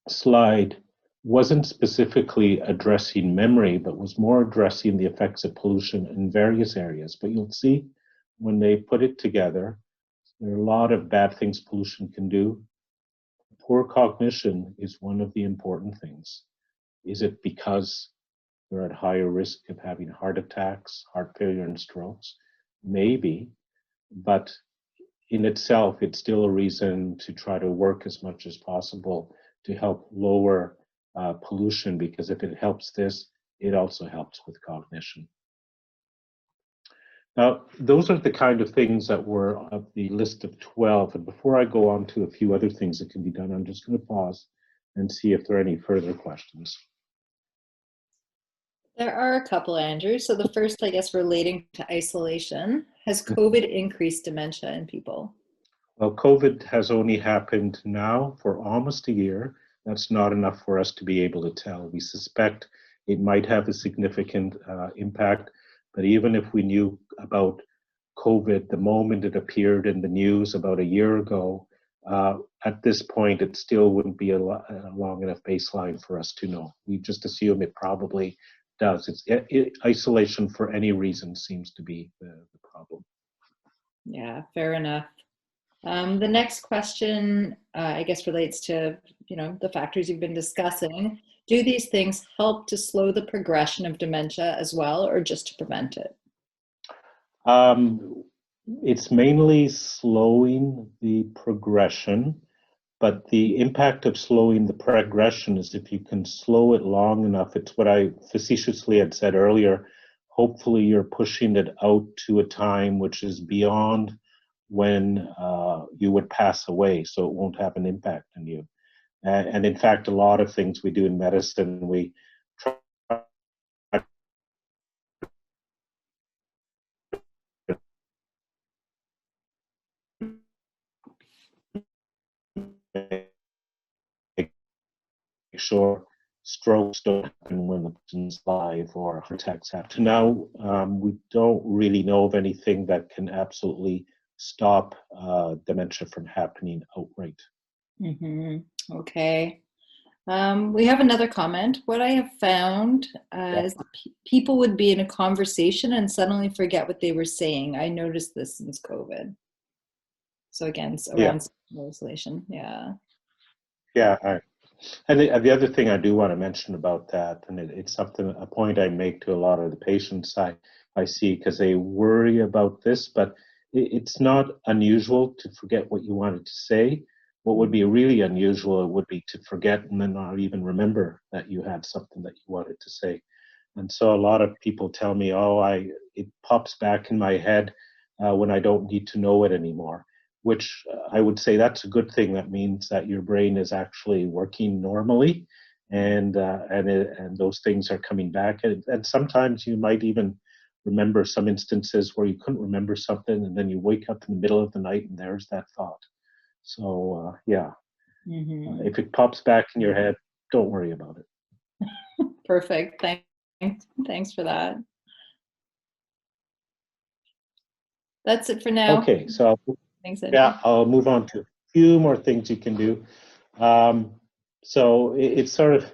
slide wasn't specifically addressing memory, but was more addressing the effects of pollution in various areas. But you'll see when they put it together, there are a lot of bad things pollution can do. Poor cognition is one of the important things. Is it because they're at higher risk of having heart attacks, heart failure, and strokes? Maybe, but in itself, it's still a reason to try to work as much as possible to help lower pollution, because if it helps this, it also helps with cognition. Now, those are the kind of things that were of the list of 12. And before I go on to a few other things that can be done, I'm just going to pause and see if there are any further questions. There are a couple, Andrew. So the first, I guess, relating to isolation. Has COVID increased dementia in people? Well, COVID has only happened now for almost a year. That's not enough for us to be able to tell. We suspect it might have a significant impact, but even if we knew about COVID the moment it appeared in the news about a year ago, at this point, it still wouldn't be a long enough baseline for us to know. We just assume it probably does. Isolation for any reason seems to be the problem. Yeah, fair enough. The next question, I guess, relates to the factors you've been discussing. Do these things help to slow the progression of dementia as well, or just to prevent it? It's mainly slowing the progression, but the impact of slowing the progression is if you can slow it long enough. It's what I facetiously had said earlier. Hopefully you're pushing it out to a time which is beyond when you would pass away, so it won't have an impact on you. And in fact, a lot of things we do in medicine, we try sure strokes don't happen when the person's alive or heart attacks happen. Now, we don't really know of anything that can absolutely stop dementia from happening outright. Okay. We have another comment. What I have found is people would be in a conversation and suddenly forget what they were saying. I noticed this since COVID. So again, it's around social isolation. Yeah. Yeah. And the other thing I do want to mention about that, and it's something, a point I make to a lot of the patients I see, because they worry about this, but it's not unusual to forget what you wanted to say. What would be really unusual would be to forget and then not even remember that you had something that you wanted to say. And so a lot of people tell me, it pops back in my head when I don't need to know it anymore, which I would say that's a good thing. That means that your brain is actually working normally, and those things are coming back. And sometimes you might even remember some instances where you couldn't remember something, and then you wake up in the middle of the night and there's that thought. So if it pops back in your head, don't worry about it. Perfect. Thanks for that. That's it for now. Okay, so Thanks, I'll move on to a few more things you can do. So it's sort of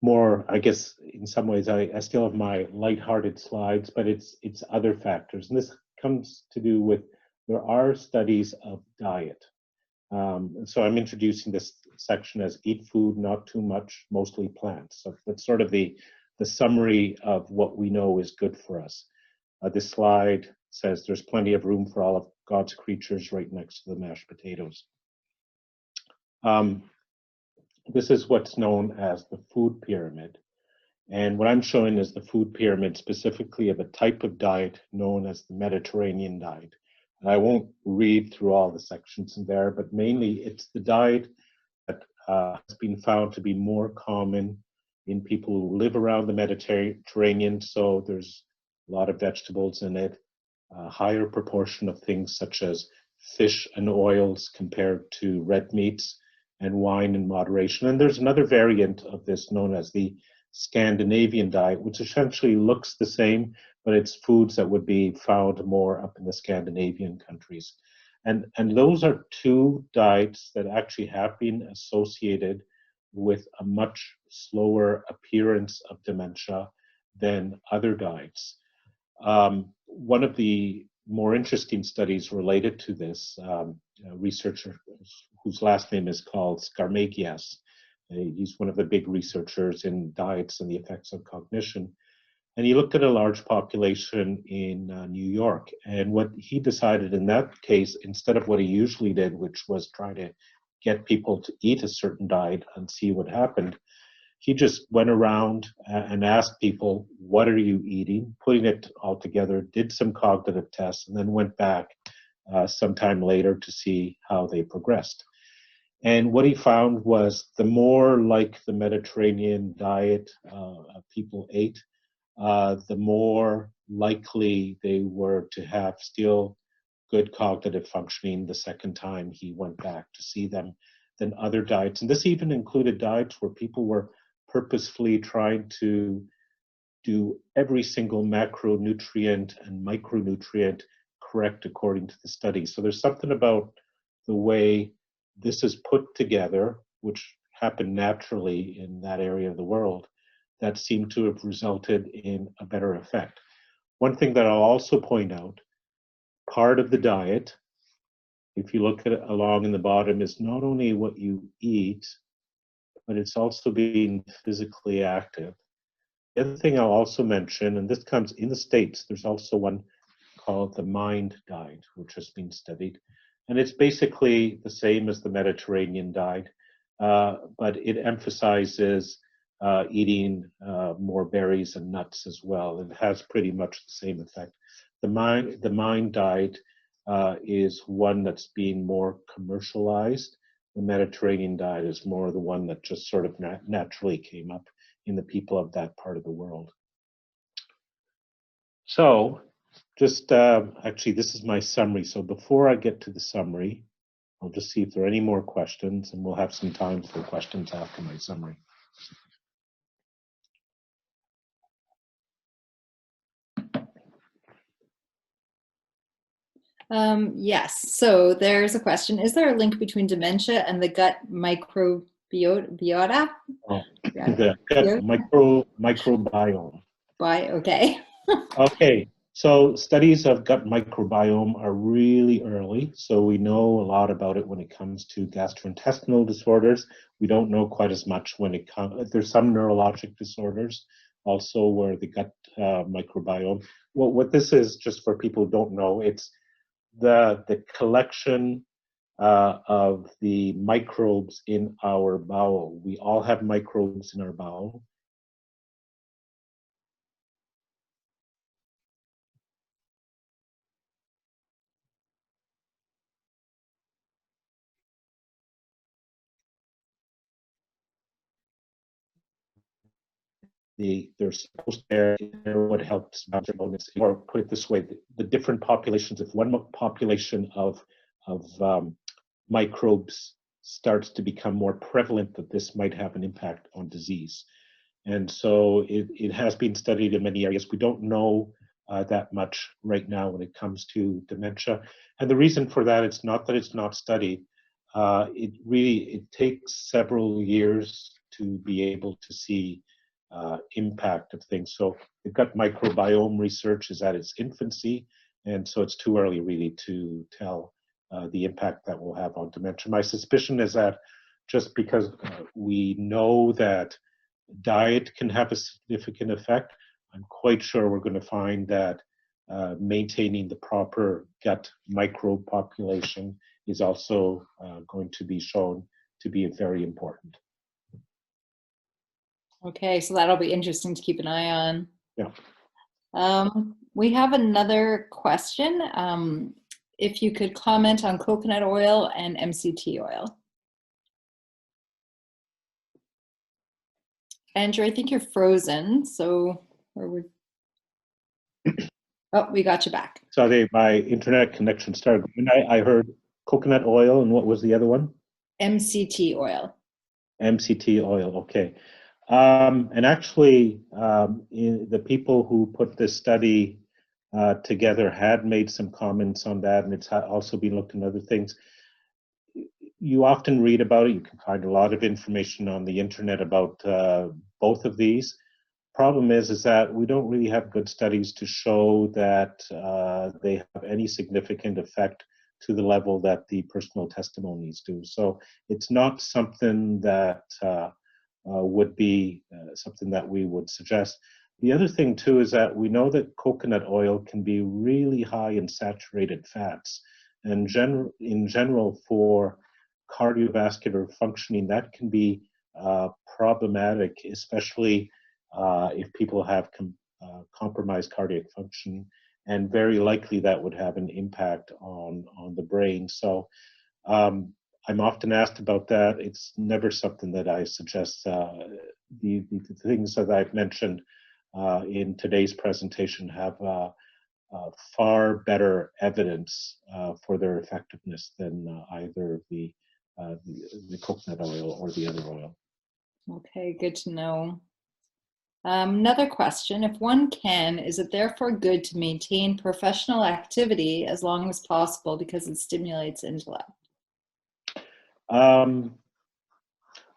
more, I guess, in some ways, I still have my lighthearted slides, but it's other factors. And this comes to do with, there are studies of diet. So I'm introducing this section as eat food, not too much, mostly plants. So that's sort of the summary of what we know is good for us. This slide says there's plenty of room for all of God's creatures right next to the mashed potatoes. This is what's known as the food pyramid. And what I'm showing is the food pyramid specifically of a type of diet known as the Mediterranean diet. And I won't read through all the sections in there, but mainly it's the diet that has been found to be more common in people who live around the Mediterranean. So there's a lot of vegetables in it, a higher proportion of things such as fish and oils compared to red meats, and wine in moderation. And there's another variant of this known as the Scandinavian diet, which essentially looks the same, but it's foods that would be found more up in the Scandinavian countries. And those are two diets that actually have been associated with a much slower appearance of dementia than other diets. One of the more interesting studies related to this, a researcher whose last name is called Skarmagias. He's one of the big researchers in diets and the effects of cognition. And he looked at a large population in New York. And what he decided in that case, instead of what he usually did, which was try to get people to eat a certain diet and see what happened, he just went around and asked people, what are you eating? Putting it all together, did some cognitive tests, and then went back sometime later to see how they progressed. And what he found was the more like the Mediterranean diet people ate, the more likely they were to have still good cognitive functioning the second time he went back to see them than other diets. And this even included diets where people were purposefully trying to do every single macronutrient and micronutrient correct according to the study. So there's something about the way this is put together, which happened naturally in that area of the world, that seemed to have resulted in a better effect. One thing that I'll also point out, part of the diet, if you look at it along in the bottom, is not only what you eat, but it's also being physically active. The other thing I'll also mention, and this comes in the States, there's also one called the Mind diet, which has been studied. And it's basically the same as the Mediterranean diet, but it emphasizes eating more berries and nuts as well. It has pretty much the same effect. The Mind diet is one that's being more commercialized. The Mediterranean diet is more the one that just sort of naturally came up in the people of that part of the world. So just actually, this is my summary. So before I get to the summary, I'll just see if there are any more questions, and we'll have some time for questions after my summary. Yes, so there's a question. Is there a link between dementia and the gut microbiota? Oh, the gut microbiome. Okay. Okay, so studies of gut microbiome are really early, so we know a lot about it when it comes to gastrointestinal disorders. We don't know quite as much when it comes, there's some neurologic disorders also where the gut microbiome, well, what this is, just for people who don't know, it's the collection of the microbes in our bowel. We all have microbes in our bowel. They're supposed to what helps bounce bonus, or put it this way, the different populations, if one population of microbes starts to become more prevalent, that this might have an impact on disease. And so it has been studied in many areas. We don't know that much right now when it comes to dementia. And the reason for that, it's not that it's not studied. It takes several years to be able to see impact of things. So the gut microbiome research is at its infancy, and so it's too early really to tell the impact that will have on dementia. My suspicion is that just because we know that diet can have a significant effect, I'm quite sure we're going to find that maintaining the proper gut microbe population is also going to be shown to be very important. Okay, so that'll be interesting to keep an eye on. Yeah. We have another question. If you could comment on coconut oil and MCT oil. Andrew, I think you're frozen, so oh, we got you back. Sorry, my internet connection started. And I heard coconut oil, and what was the other one? MCT oil. MCT oil, okay. And actually, the people who put this study together had made some comments on that, and it's also been looked at other things. You often read about it. You can find a lot of information on the internet about both of these. Problem is that we don't really have good studies to show that they have any significant effect to the level that the personal testimonies do. So it's not something that would be something that we would suggest. The other thing too is that we know that coconut oil can be really high in saturated fats, and in general for cardiovascular functioning, that can be problematic, especially if people have compromised cardiac function, and very likely that would have an impact on the brain. So I'm often asked about that. It's never something that I suggest. The things that I've mentioned in today's presentation have far better evidence for their effectiveness than either the coconut oil or the other oil. Okay, good to know. Another question, if one can, is it therefore good to maintain professional activity as long as possible because it stimulates intellect?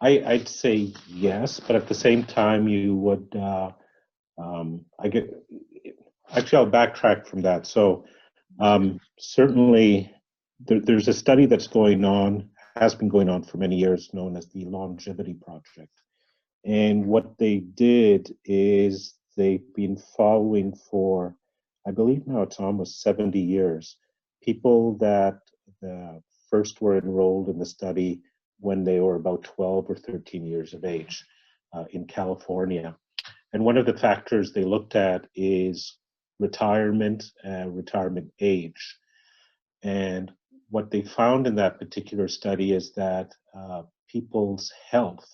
I'd say yes, but at the same time, you would, actually I'll backtrack from that. So certainly there's a study that's going on, has been going on for many years, known as the Longevity Project. And what they did is they've been following for, I believe now it's almost 70 years, people that first were enrolled in the study when they were about 12 or 13 years of age in California. And one of the factors they looked at is retirement age. And what they found in that particular study is that people's health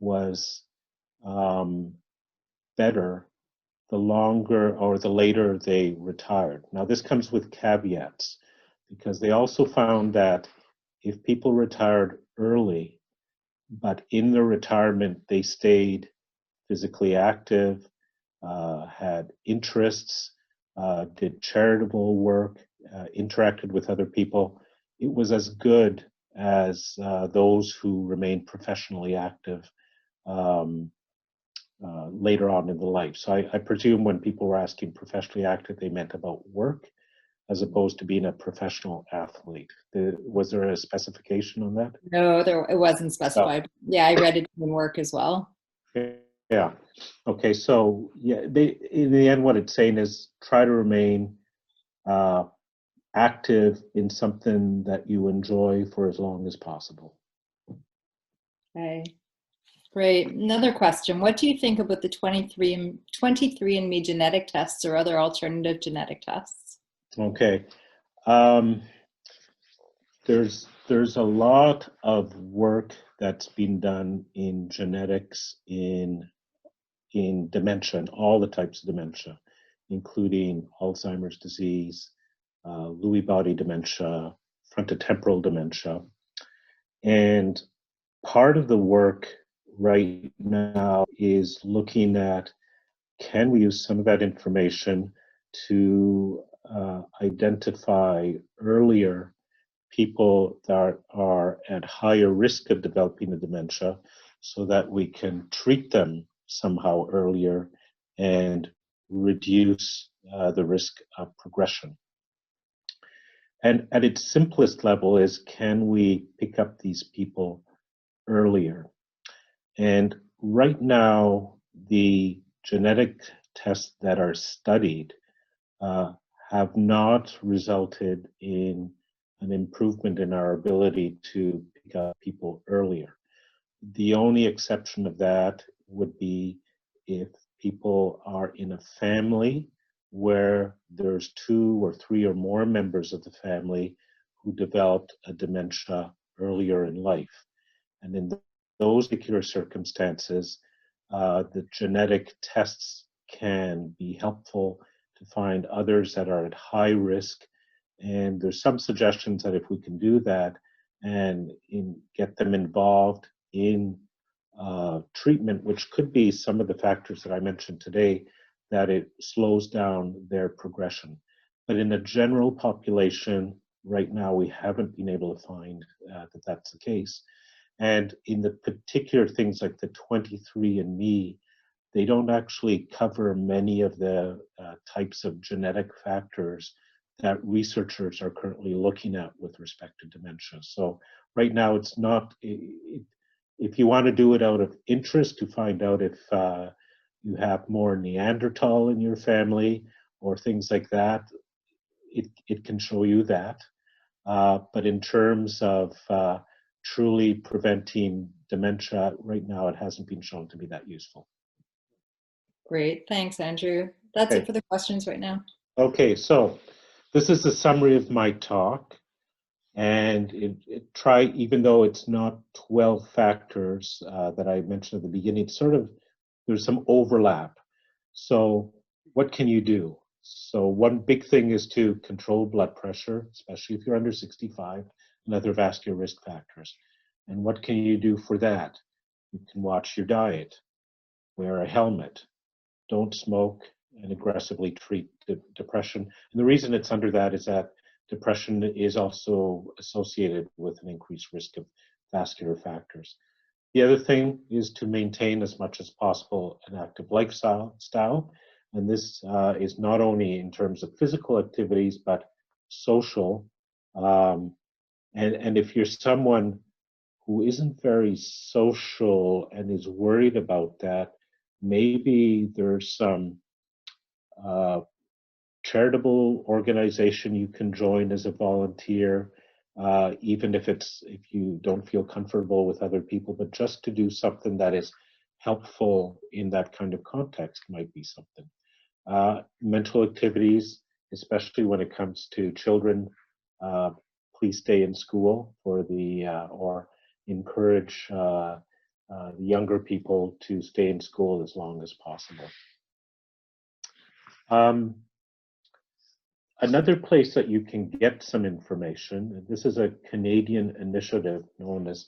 was better the longer or the later they retired. Now, this comes with caveats, because they also found that if people retired early, but in their retirement they stayed physically active, had interests, did charitable work, interacted with other people, it was as good as those who remained professionally active later on in the life. So I presume when people were asking professionally active, they meant about work as opposed to being a professional athlete. Was there a specification on that? No, it wasn't specified. Yeah, I read it in work as well. Yeah. Okay. So yeah, in the end, what it's saying is try to remain active in something that you enjoy for as long as possible. Okay. Great. Another question. What do you think about the 23andMe genetic tests or other alternative genetic tests? Okay. There's a lot of work that's been done in genetics in dementia, and all the types of dementia, including Alzheimer's disease, Lewy body dementia, frontotemporal dementia. And part of the work right now is looking at, can we use some of that information to identify earlier people that are at higher risk of developing a dementia so that we can treat them somehow earlier and reduce the risk of progression. And at its simplest level is, can we pick up these people earlier? And right now, the genetic tests that are studied have not resulted in an improvement in our ability to pick up people earlier. The only exception of that would be if people are in a family where there's 2 or 3 or more members of the family who developed a dementia earlier in life. And in those particular circumstances, the genetic tests can be helpful to find others that are at high risk. And there's some suggestions that if we can do that and get them involved in treatment, which could be some of the factors that I mentioned today, that it slows down their progression. But in a general population, right now, we haven't been able to find that that's the case. And in the particular things like the 23andMe, they don't actually cover many of the types of genetic factors that researchers are currently looking at with respect to dementia. So right now, it's not, if you want to do it out of interest to find out if you have more Neanderthal in your family or things like that, it can show you that. But in terms of truly preventing dementia, right now it hasn't been shown to be that useful. Great. Thanks, Andrew. That's it for the questions right now. Okay, so this is a summary of my talk. And even though it's not 12 factors that I mentioned at the beginning, there's some overlap. So what can you do? So one big thing is to control blood pressure, especially if you're under 65, and other vascular risk factors. And what can you do for that? You can watch your diet, wear a helmet, don't smoke, and aggressively treat depression. And the reason it's under that is that depression is also associated with an increased risk of vascular factors. The other thing is to maintain as much as possible an active lifestyle, and this is not only in terms of physical activities, but social. And if you're someone who isn't very social and is worried about that, maybe there's some charitable organization you can join as a volunteer, even if you don't feel comfortable with other people, but just to do something that is helpful in that kind of context might be something. Mental activities, especially when it comes to children, please stay in school or encourage the younger people to stay in school as long as possible. Another place that you can get some information, and this is a Canadian initiative known as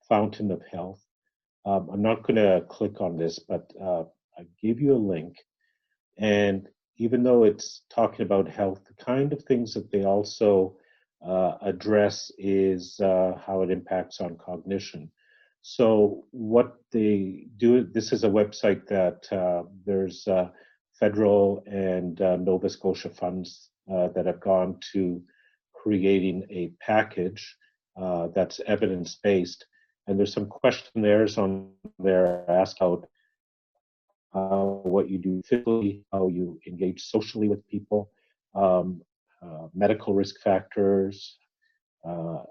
Fountain of Health. I'm not going to click on this, but I gave you a link. And even though it's talking about health, the kind of things that they also address is how it impacts on cognition. So what they do, this is a website that there's federal and Nova Scotia funds that have gone to creating a package that's evidence-based. And there's some questionnaires on there asked about what you do physically, how you engage socially with people, medical risk factors,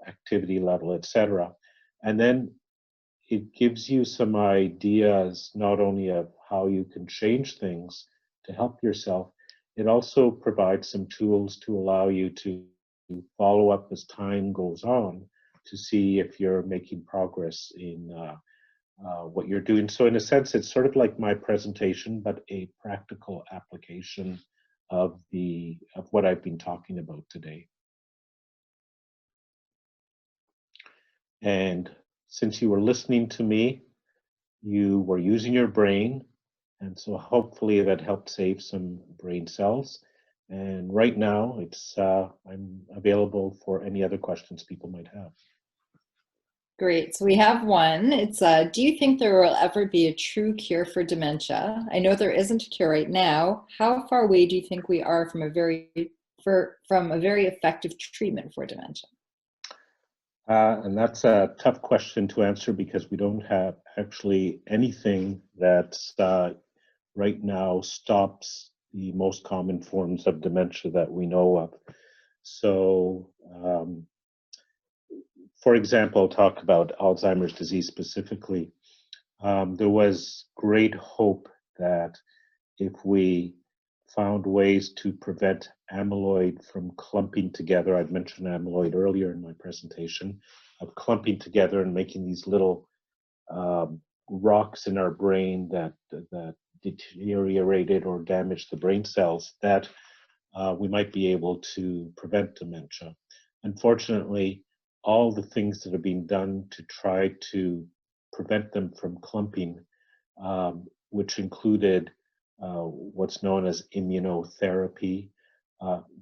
activity level, etc. And then it gives you some ideas not only of how you can change things to help yourself, it also provides some tools to allow you to follow up as time goes on to see if you're making progress in what you're doing. So in a sense, it's sort of like my presentation, but a practical application of what I've been talking about today. And since you were listening to me, you were using your brain, and so hopefully that helped save some brain cells. And right now, I'm available for any other questions people might have. Great. So we have one. It's, do you think there will ever be a true cure for dementia? I know there isn't a cure right now. How far away do you think we are from a very effective treatment for dementia? And that's a tough question to answer because we don't have actually anything that right now stops the most common forms of dementia that we know of. So, for example, I'll talk about Alzheimer's disease specifically. There was great hope that if we found ways to prevent amyloid from clumping together, I'd mentioned amyloid earlier in my presentation, of clumping together and making these little rocks in our brain that deteriorated or damaged the brain cells, that we might be able to prevent dementia. Unfortunately, all the things that are being done to try to prevent them from clumping, which included what's known as immunotherapy.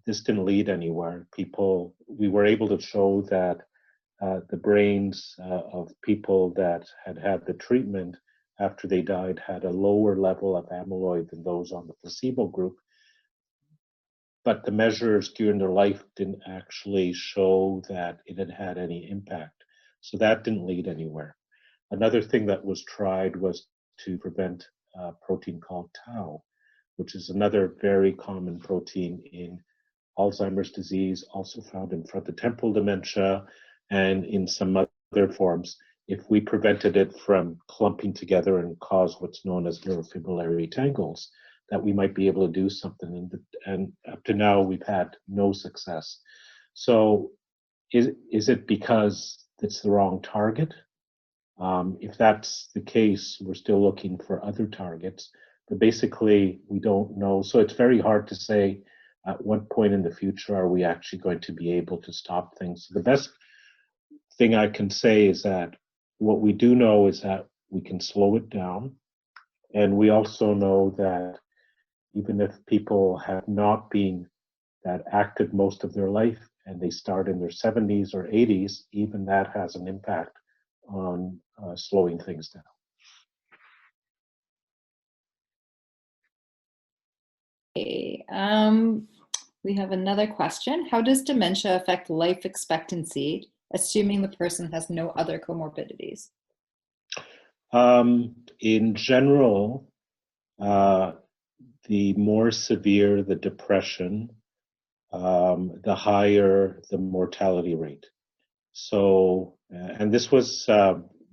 This didn't lead anywhere. We were able to show that the brains of people that had the treatment after they died had a lower level of amyloid than those on the placebo group. But the measures during their life didn't actually show that it had had any impact. So that didn't lead anywhere. Another thing that was tried was to prevent a protein called tau, which is another very common protein in Alzheimer's disease, also found in frontotemporal dementia and in some other forms. If we prevented it from clumping together and cause what's known as neurofibrillary tangles, that we might be able to do something. And up to now, we've had no success. So is it because it's the wrong target? If that's the case, we're still looking for other targets. But basically, we don't know. So it's very hard to say at what point in the future are we actually going to be able to stop things. So the best thing I can say is that what we do know is that we can slow it down. And we also know that even if people have not been that active most of their life and they start in their 70s or 80s, even that has an impact on slowing things down. Okay. We have another question. How does dementia affect life expectancy, assuming the person has no other comorbidities? In general, the more severe the depression, the higher the mortality rate. So, and this was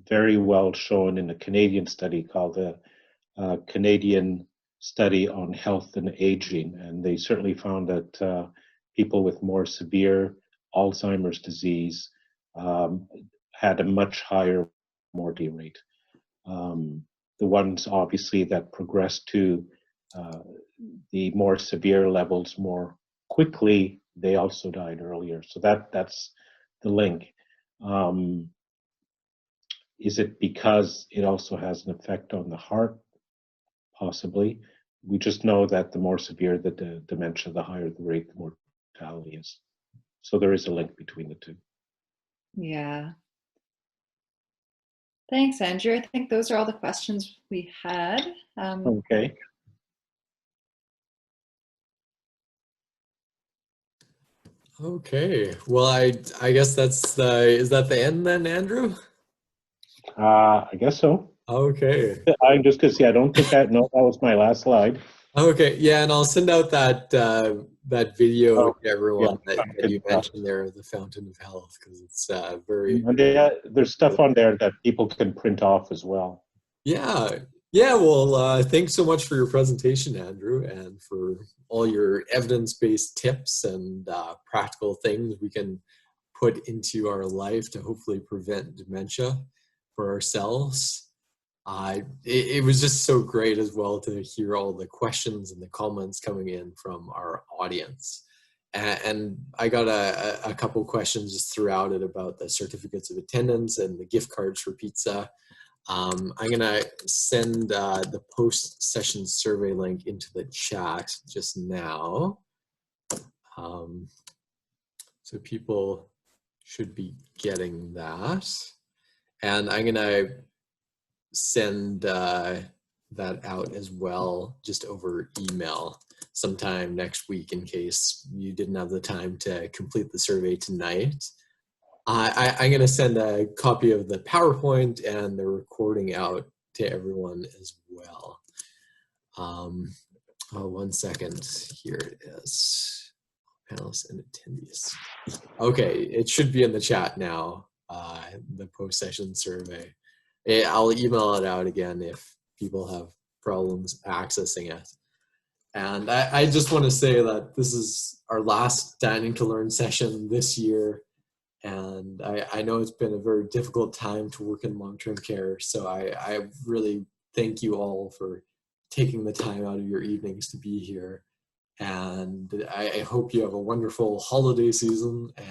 very well shown in a Canadian study called the Canadian Study on Health and Aging. And they certainly found that people with more severe Alzheimer's disease had a much higher mortality rate. The ones obviously that progressed to the more severe levels more quickly, they also died earlier. So that's the link. Is it because it also has an effect on the heart? Possibly. We just know that the more severe the dementia, the higher the rate of mortality is. So there is a link between the two. Yeah. Thanks, Andrew. I think those are all the questions we had. Okay. Okay. Well, I guess that's is that the end then, Andrew? I guess so. Okay. I'm just gonna see. I don't think that was my last slide. Okay. Yeah, and I'll send out that that video Oh, to everyone yeah, that you mentioned there, the Fountain of Health, because it's very. And there's stuff on there that people can print off as well. Yeah. Yeah. Well, thanks so much for your presentation, Andrew, and for all your evidence-based tips and practical things we can put into our life to hopefully prevent dementia for ourselves. It was just so great as well to hear all the questions and the comments coming in from our audience. And I got a couple questions just throughout it about the certificates of attendance and the gift cards for pizza. I'm gonna send the post-session survey link into the chat just now. So people should be getting that. And I'm gonna send that out as well, just over email sometime next week in case you didn't have the time to complete the survey tonight. I'm going to send a copy of the PowerPoint and the recording out to everyone as well. Oh, 1 second. Here it is. Panelists and attendees. Okay, it should be in the chat now, the post-session survey. I'll email it out again if people have problems accessing it. And I just want to say that this is our last Dining to Learn session this year. And I know it's been a very difficult time to work in long-term care. So I really thank you all for taking the time out of your evenings to be here. And I hope you have a wonderful holiday season.